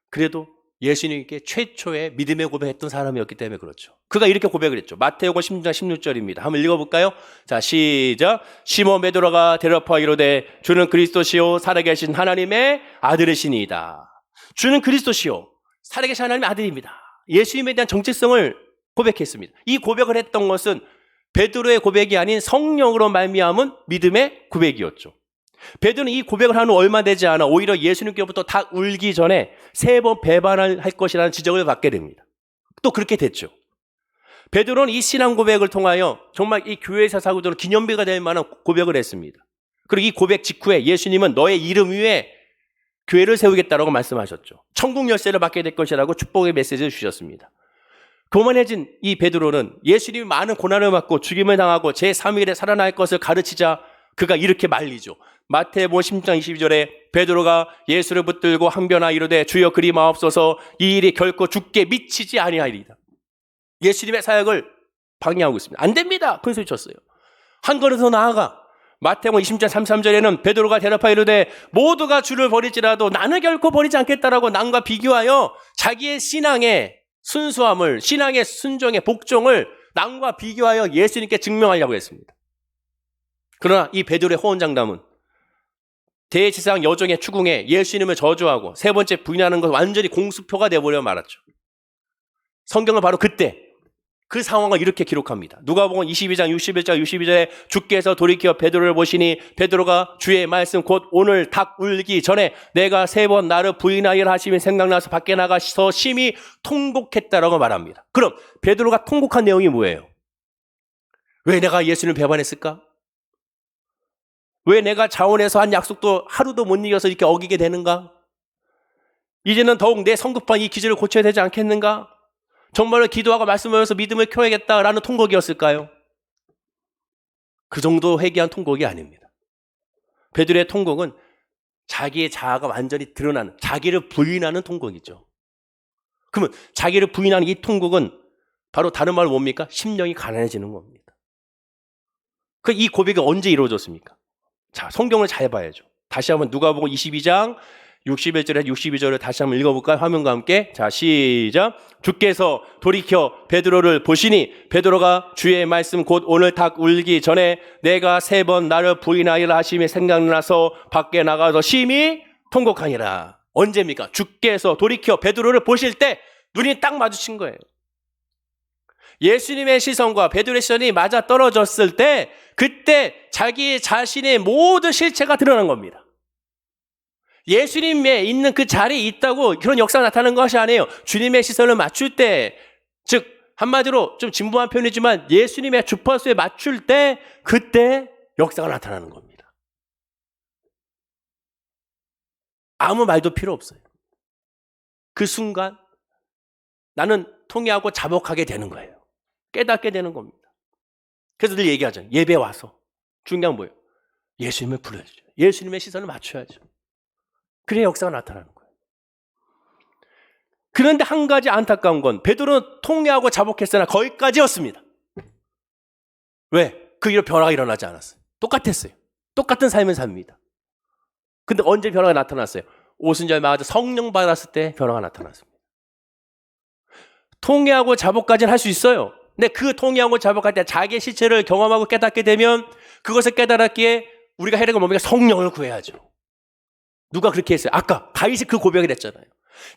그래도 예수님께 최초의 믿음의 고백했던 사람이었기 때문에 그렇죠. 그가 이렇게 고백을 했죠. 마태복음 16장 16절입니다. 한번 읽어볼까요? 자, 시작. 시몬 베드로가 대답하여 이르되 주는 그리스도시요 살아계신 하나님의 아들이시니이다. 주는 그리스도시요 살아계신 하나님의 아들입니다. 예수님에 대한 정체성을 고백했습니다. 이 고백을 했던 것은 베드로의 고백이 아닌 성령으로 말미암은 믿음의 고백이었죠. 베드로는 이 고백을 한 후 얼마 되지 않아 오히려 예수님께로부터 닭 울기 전에 3번 배반을 할 것이라는 지적을 받게 됩니다. 또 그렇게 됐죠. 베드로는 이 신앙 고백을 통하여 정말 이 교회에서 사고들은 기념비가 될 만한 고백을 했습니다. 그리고 이 고백 직후에 예수님은 너의 이름 위에 교회를 세우겠다라고 말씀하셨죠. 천국 열쇠를 받게 될 것이라고 축복의 메시지를 주셨습니다. 교만해진 이 베드로는 예수님이 많은 고난을 받고 죽임을 당하고 제3일에 살아날 것을 가르치자 그가 이렇게 말리죠. 마태복음 10장 22절에 베드로가 예수를 붙들고 항변하 이르되 주여 그리 마옵소서 이 일이 결코 죽게 미치지 아니하리이다. 예수님의 사역을 방해하고 있습니다. 안 됩니다. 큰 소리 쳤어요. 한 걸음 더 나아가 마태복음 20장 33절에는 베드로가 대답하여 이르되 모두가 주를 버릴지라도 나는 결코 버리지 않겠다라고 남과 비교하여 자기의 신앙의 순수함을 신앙의 순종의 복종을 남과 비교하여 예수님께 증명하려고 했습니다. 그러나 이 베드로의 호언장담은 대제사장 여종의 추궁에 예수님을 저주하고 세 번째 부인하는 것은 완전히 공수표가 되어버려 말았죠. 성경은 바로 그때 그 상황을 이렇게 기록합니다. 누가복음 22장 61절 62절에 주께서 돌이켜 베드로를 보시니 베드로가 주의 말씀 곧 오늘 닭 울기 전에 내가 3번 나를 부인하리라 하심이 생각나서 밖에 나가서 심히 통곡했다라고 말합니다. 그럼 베드로가 통곡한 내용이 뭐예요? 왜 내가 예수님을 배반했을까? 왜 내가 자원해서 한 약속도 하루도 못 이겨서 이렇게 어기게 되는가? 이제는 더욱 내 성급한 이 기질을 고쳐야 되지 않겠는가? 정말로 기도하고 말씀하면서 믿음을 키워야겠다라는 통곡이었을까요? 그 정도 회개한 통곡이 아닙니다. 베드로의 통곡은 자기의 자아가 완전히 드러나는, 자기를 부인하는 통곡이죠. 그러면 자기를 부인하는 이 통곡은 바로 다른 말로 뭡니까? 심령이 가난해지는 겁니다. 이 고백이 언제 이루어졌습니까? 자, 성경을 잘 봐야죠. 다시 한번 누가복음 22장 61절에 62절을 다시 한번 읽어볼까요? 화면과 함께. 자, 시작. 주께서 돌이켜 베드로를 보시니 베드로가 주의 말씀 곧 오늘 닭 울기 전에 내가 3번 나를 부인하리라 하심이 생각나서 밖에 나가서 심히 통곡하니라. 언제입니까? 주께서 돌이켜 베드로를 보실 때 눈이 딱 마주친 거예요. 예수님의 시선과 베드로의 시선이 맞아 떨어졌을 때 그때 자기 자신의 모든 실체가 드러난 겁니다. 예수님에 있는 그 자리에 있다고 그런 역사가 나타나는 것이 아니에요. 주님의 시선을 맞출 때, 즉 한마디로 좀 진부한 표현이지만 예수님의 주파수에 맞출 때 그때 역사가 나타나는 겁니다. 아무 말도 필요 없어요. 그 순간 나는 통회하고 자복하게 되는 거예요. 깨닫게 되는 겁니다. 그래서 늘 얘기하잖아요. 예배 와서 중요한 뭐예요? 예수님을 불러야죠. 예수님의 시선을 맞춰야죠. 그래야 역사가 나타나는 거예요. 그런데 한 가지 안타까운 건 베드로는 통회하고 자복했으나 거기까지였습니다. 왜? 그 이후로 변화가 일어나지 않았어요. 똑같았어요. 똑같은 삶을 삽니다. 근데 언제 변화가 나타났어요? 오순절 맞아 성령 받았을 때 변화가 나타났습니다. 통회하고 자복까지는 할 수 있어요. 근데 그 통회하고 자복할 때 자기의 실체를 경험하고 깨닫게 되면 그것을 깨달았기에 우리가 해야 되는 건 뭡니까? 성령을 구해야죠. 누가 그렇게 했어요? 아까 다윗이 그 고백을 했잖아요.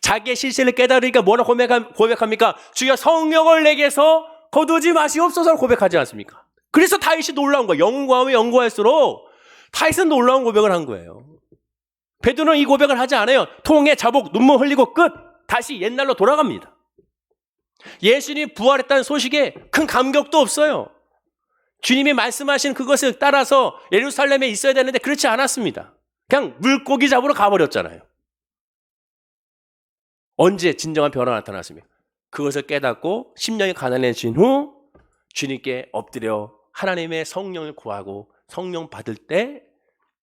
자기의 실체를 깨달으니까 뭐라 고백합니까? 주여 성령을 내게서 거두지 마시옵소서 고백하지 않습니까? 그래서 다윗이 놀라운 거예요. 연구하면 연구할수록 다윗은 놀라운 고백을 한 거예요. 베드로는 이 고백을 하지 않아요. 통해 자복 눈물 흘리고 끝. 다시 옛날로 돌아갑니다. 예수님이 부활했다는 소식에 큰 감격도 없어요. 주님이 말씀하신 그것을 따라서 예루살렘에 있어야 되는데 그렇지 않았습니다. 그냥 물고기 잡으러 가버렸잖아요. 언제 진정한 변화가 나타났습니까? 그것을 깨닫고 심령이 가난해진 후 주님께 엎드려 하나님의 성령을 구하고 성령 받을 때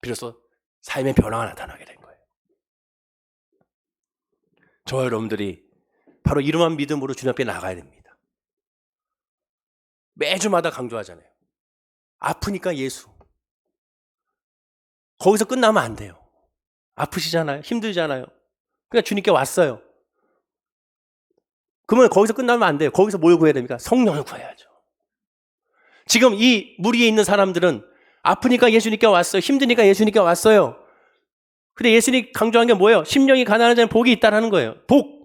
비로소 삶의 변화가 나타나게 된 거예요. 저와 여러분들이 바로 이러한 믿음으로 주님 앞에 나가야 됩니다. 매주마다 강조하잖아요. 아프니까 예수. 거기서 끝나면 안 돼요. 아프시잖아요. 힘들잖아요. 그러니까 주님께 왔어요. 그러면 거기서 끝나면 안 돼요. 거기서 뭘 구해야 됩니까? 성령을 구해야죠. 지금 이 무리에 있는 사람들은 아프니까 예수님께 왔어요. 힘드니까 예수님께 왔어요. 근데 예수님이 강조한 게 뭐예요? 심령이 가난한 자는 복이 있다는 거예요. 복.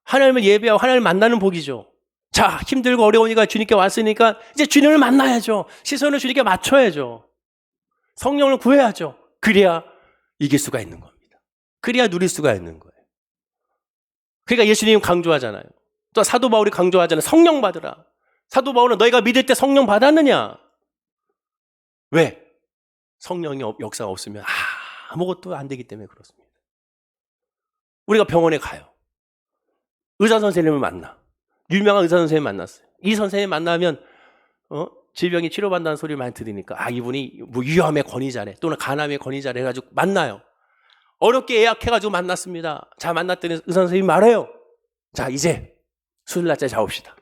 하나님을 예배하고 하나님을 만나는 복이죠. 자, 힘들고 어려우니까 주님께 왔으니까 이제 주님을 만나야죠. 시선을 주님께 맞춰야죠. 성령을 구해야죠. 그래야 이길 수가 있는 겁니다. 그래야 누릴 수가 있는 거예요. 그러니까 예수님 강조하잖아요. 또 사도 바울이 강조하잖아요. 성령 받으라. 사도 바울은 너희가 믿을 때 성령 받았느냐? 왜? 성령의 역사가 없으면 아무것도 안 되기 때문에 그렇습니다. 우리가 병원에 가요. 의사 선생님을 만나. 유명한 의사 선생님 만났어요. 이 선생님 만나면 질병이 치료받는다는 소리를 많이 들으니까 이분이 뭐 위암의 권위자래 또는 간암의 권위자래 해가지고 만나요. 어렵게 예약해가지고 만났습니다. 자, 만났더니 의사 선생님이 말해요. 자, 이제 수술 날짜 잡읍시다.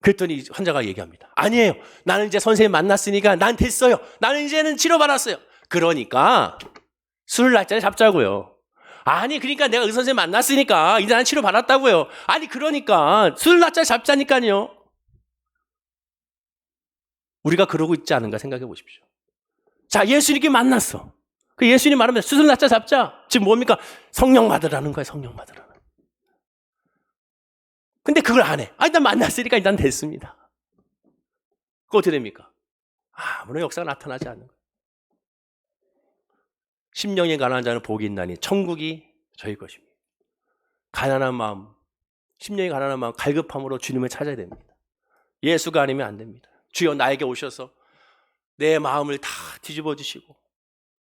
그랬더니 환자가 얘기합니다. 아니에요. 나는 이제 선생님 만났으니까 난 됐어요. 나는 이제는 치료받았어요. 그러니까 수술 날짜를 잡자고요. 아니 그러니까 내가 의사 선생님 만났으니까 이제 난 치료받았다고요. 아니 그러니까 수술 날짜 잡자니까요. 우리가 그러고 있지 않은가 생각해 보십시오. 자, 예수님께 만났어. 그 예수님 말하면 수술 날짜 잡자. 지금 뭡니까? 성령 받으라는 거예요. 성령 받으라는. 근데 그걸 안 해. 일단 만났으니까 일단 됐습니다. 그거 어떻게 됩니까? 아무런 역사가 나타나지 않는 거예요. 심령이 가난한 자는 복이 있나니 천국이 저희 것입니다. 가난한 마음, 심령이 가난한 마음, 갈급함으로 주님을 찾아야 됩니다. 예수가 아니면 안 됩니다. 주여 나에게 오셔서 내 마음을 다 뒤집어 주시고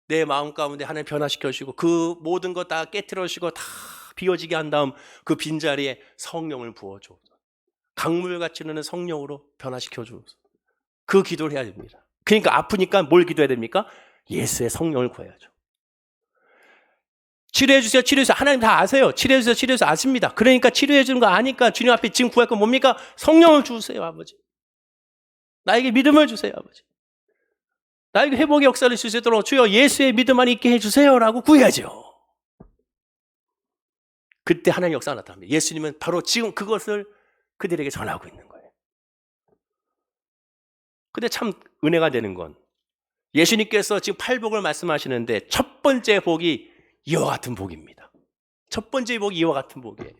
내 마음 가운데 하나님 변화시켜 주시고 그 모든 것 다 깨트려 주시고 다 비워지게 한 다음 그 빈자리에 성령을 부어줘. 강물같이 흐르는 성령으로 변화시켜 주소서. 그 기도를 해야 됩니다. 그러니까 아프니까 뭘 기도해야 됩니까? 예수의 성령을 구해야죠. 치료해 주세요. 치료해 주세요. 하나님 다 아세요. 치료해 주세요. 치료해 주세요. 아십니다. 그러니까 치료해 주는 거 아니까 주님 앞에 지금 구할 건 뭡니까? 성령을 주세요, 아버지. 나에게 믿음을 주세요, 아버지. 나에게 회복의 역사를 줄 수 있도록 주여 예수의 믿음 안에 있게 해주세요라고 구해야죠. 그때 하나님의 역사가 나타납니다. 예수님은 바로 지금 그것을 그들에게 전하고 있는 거예요. 근데 참 은혜가 되는 건 예수님께서 지금 팔복을 말씀하시는데 첫 번째 복이 이와 같은 복입니다. 첫 번째 복이 이와 같은 복이에요.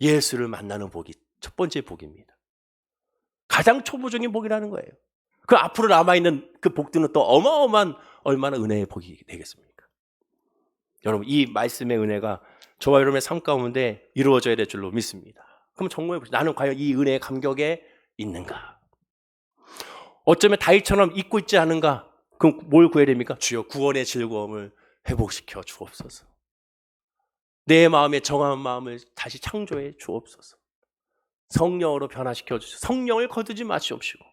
예수를 만나는 복이 첫 번째 복입니다. 가장 초보적인 복이라는 거예요. 그 앞으로 남아있는 그 복들은 또 어마어마한 얼마나 은혜의 복이 되겠습니까? 여러분, 이 말씀의 은혜가 저와 여러분의 삶 가운데 이루어져야 될 줄로 믿습니다. 그럼 정말 나는 과연 이 은혜의 감격에 있는가? 어쩌면 다윗처럼 잊고 있지 않은가? 그럼 뭘 구해야 됩니까? 주여, 구원의 즐거움을 회복시켜 주옵소서. 내 마음에 정한 마음을 다시 창조해 주옵소서. 성령으로 변화시켜 주시옵소서. 성령을 거두지 마시옵시고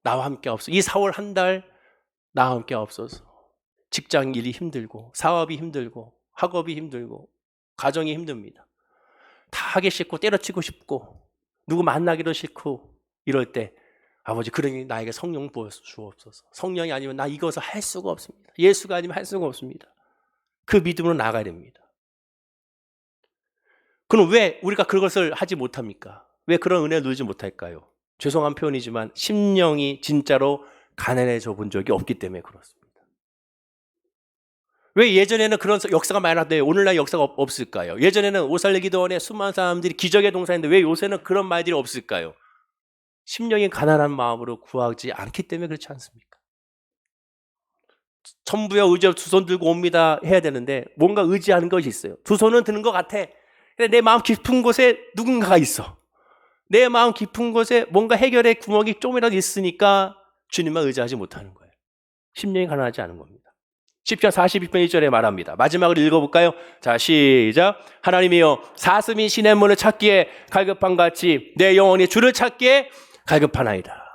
나와 함께 없어. 이 4월 한 달 나와 함께 없어서. 직장 일이 힘들고 사업이 힘들고 학업이 힘들고 가정이 힘듭니다. 다 하기 싫고 때려치고 싶고 누구 만나기도 싫고 이럴 때 아버지, 그러니 나에게 성령 부어 주옵소서. 성령이 아니면 나 이것을 할 수가 없습니다. 예수가 아니면 할 수가 없습니다. 그 믿음으로 나가야 됩니다. 그럼 왜 우리가 그것을 하지 못합니까? 왜 그런 은혜를 누리지 못할까요? 죄송한 표현이지만 심령이 진짜로 가난해져 본 적이 없기 때문에 그렇습니다. 왜 예전에는 그런 역사가 많았는데 오늘날 역사가 없을까요? 예전에는 오살레기도원에 수많은 사람들이 기적의 동산인데 왜 요새는 그런 말들이 없을까요? 심령이 가난한 마음으로 구하지 않기 때문에 그렇지 않습니까? 천부여 의지하여 두 손 들고 옵니다 해야 되는데 뭔가 의지하는 것이 있어요. 두 손은 드는 것 같아. 근데 내 마음 깊은 곳에 누군가가 있어. 내 마음 깊은 곳에 뭔가 해결의 구멍이 좀이라도 있으니까 주님만 의지하지 못하는 거예요. 심령이 가난하지 않은 겁니다. 10편 42편 1절에 말합니다. 마지막으로 읽어볼까요? 자, 시작. 하나님이여, 사슴이 시냇물을 찾기에 갈급한 같이 내 영혼이 주를 찾기에 갈급하나이다.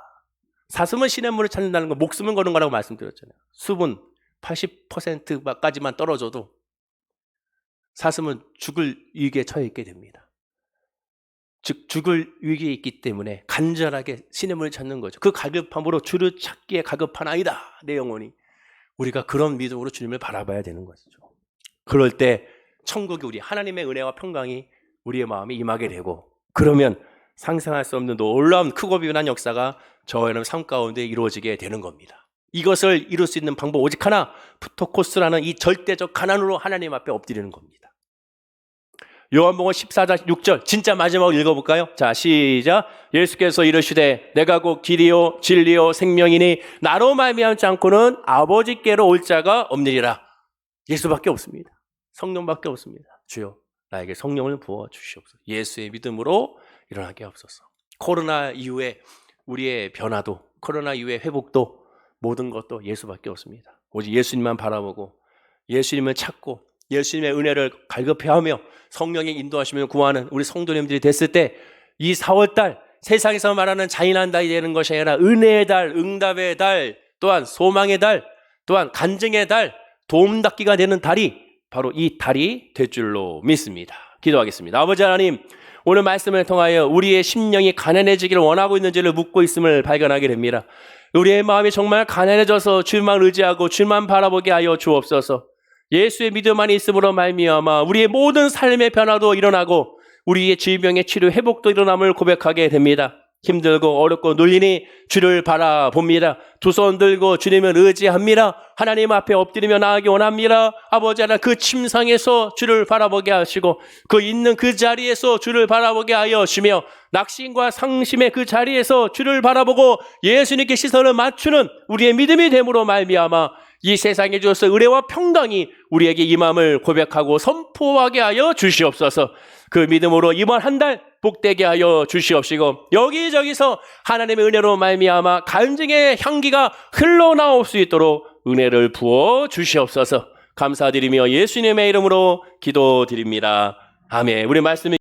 사슴은 시냇물을 찾는다는 건 목숨을 거는 거라고 말씀드렸잖아요. 수분 80%까지만 떨어져도 사슴은 죽을 위기에 처해 있게 됩니다. 즉 죽을 위기에 있기 때문에 간절하게 시냇물을 찾는 거죠. 그 갈급함으로 주를 찾기에 갈급하나이다. 내 영혼이. 우리가 그런 믿음으로 주님을 바라봐야 되는 것이죠. 그럴 때 천국이 우리 하나님의 은혜와 평강이 우리의 마음에 임하게 되고, 그러면 상상할 수 없는 놀라운 크고 비운한 역사가 저와 여러분 삶 가운데 이루어지게 되는 겁니다. 이것을 이룰 수 있는 방법 오직 하나, 푸토코스라는 이 절대적 가난으로 하나님 앞에 엎드리는 겁니다. 요한복음 14장 6절 진짜 마지막으로 읽어볼까요? 자, 시작. 예수께서 이르시되 내가 곧 길이요 진리요 생명이니 나로 말미암지 않고는 아버지께로 올 자가 없느니라. 예수밖에 없습니다. 성령밖에 없습니다. 주여, 나에게 성령을 부어 주시옵소서. 예수의 믿음으로 일어나게 하옵소서. 코로나 이후에 우리의 변화도, 코로나 이후의 회복도, 모든 것도 예수밖에 없습니다. 오직 예수님만 바라보고 예수님을 찾고 예수님의 은혜를 갈급해하며 성령의 인도하시며 구하는 우리 성도님들이 됐을 때 이 4월달 세상에서 말하는 잔인한 달이 되는 것이 아니라 은혜의 달, 응답의 달, 또한 소망의 달, 또한 간증의 달, 도움닫기가 되는 달이 바로 이 달이 될 줄로 믿습니다. 기도하겠습니다. 아버지 하나님, 오늘 말씀을 통하여 우리의 심령이 가난해지기를 원하고 있는지를 묻고 있음을 발견하게 됩니다. 우리의 마음이 정말 가난해져서 주만 의지하고 주만 바라보게 하여 주옵소서. 예수의 믿음 안에 있음으로 말미암아 우리의 모든 삶의 변화도 일어나고 우리의 질병의 치료 회복도 일어남을 고백하게 됩니다. 힘들고 어렵고 눌리니 주를 바라봅니다. 두 손 들고 주님을 의지합니다. 하나님 앞에 엎드리며 나아가기 원합니다. 아버지 하나, 그 침상에서 주를 바라보게 하시고 그 있는 그 자리에서 주를 바라보게 하여 주시며 낙심과 상심의 그 자리에서 주를 바라보고 예수님께 시선을 맞추는 우리의 믿음이 됨으로 말미암아 이 세상에 주어서 은혜와 평강이 우리에게 임함을 고백하고 선포하게 하여 주시옵소서. 그 믿음으로 이번 한 달 복되게 하여 주시옵시고 여기저기서 하나님의 은혜로 말미암아 간증의 향기가 흘러나올 수 있도록 은혜를 부어 주시옵소서. 감사드리며 예수님의 이름으로 기도드립니다. 아멘. 우리 말씀이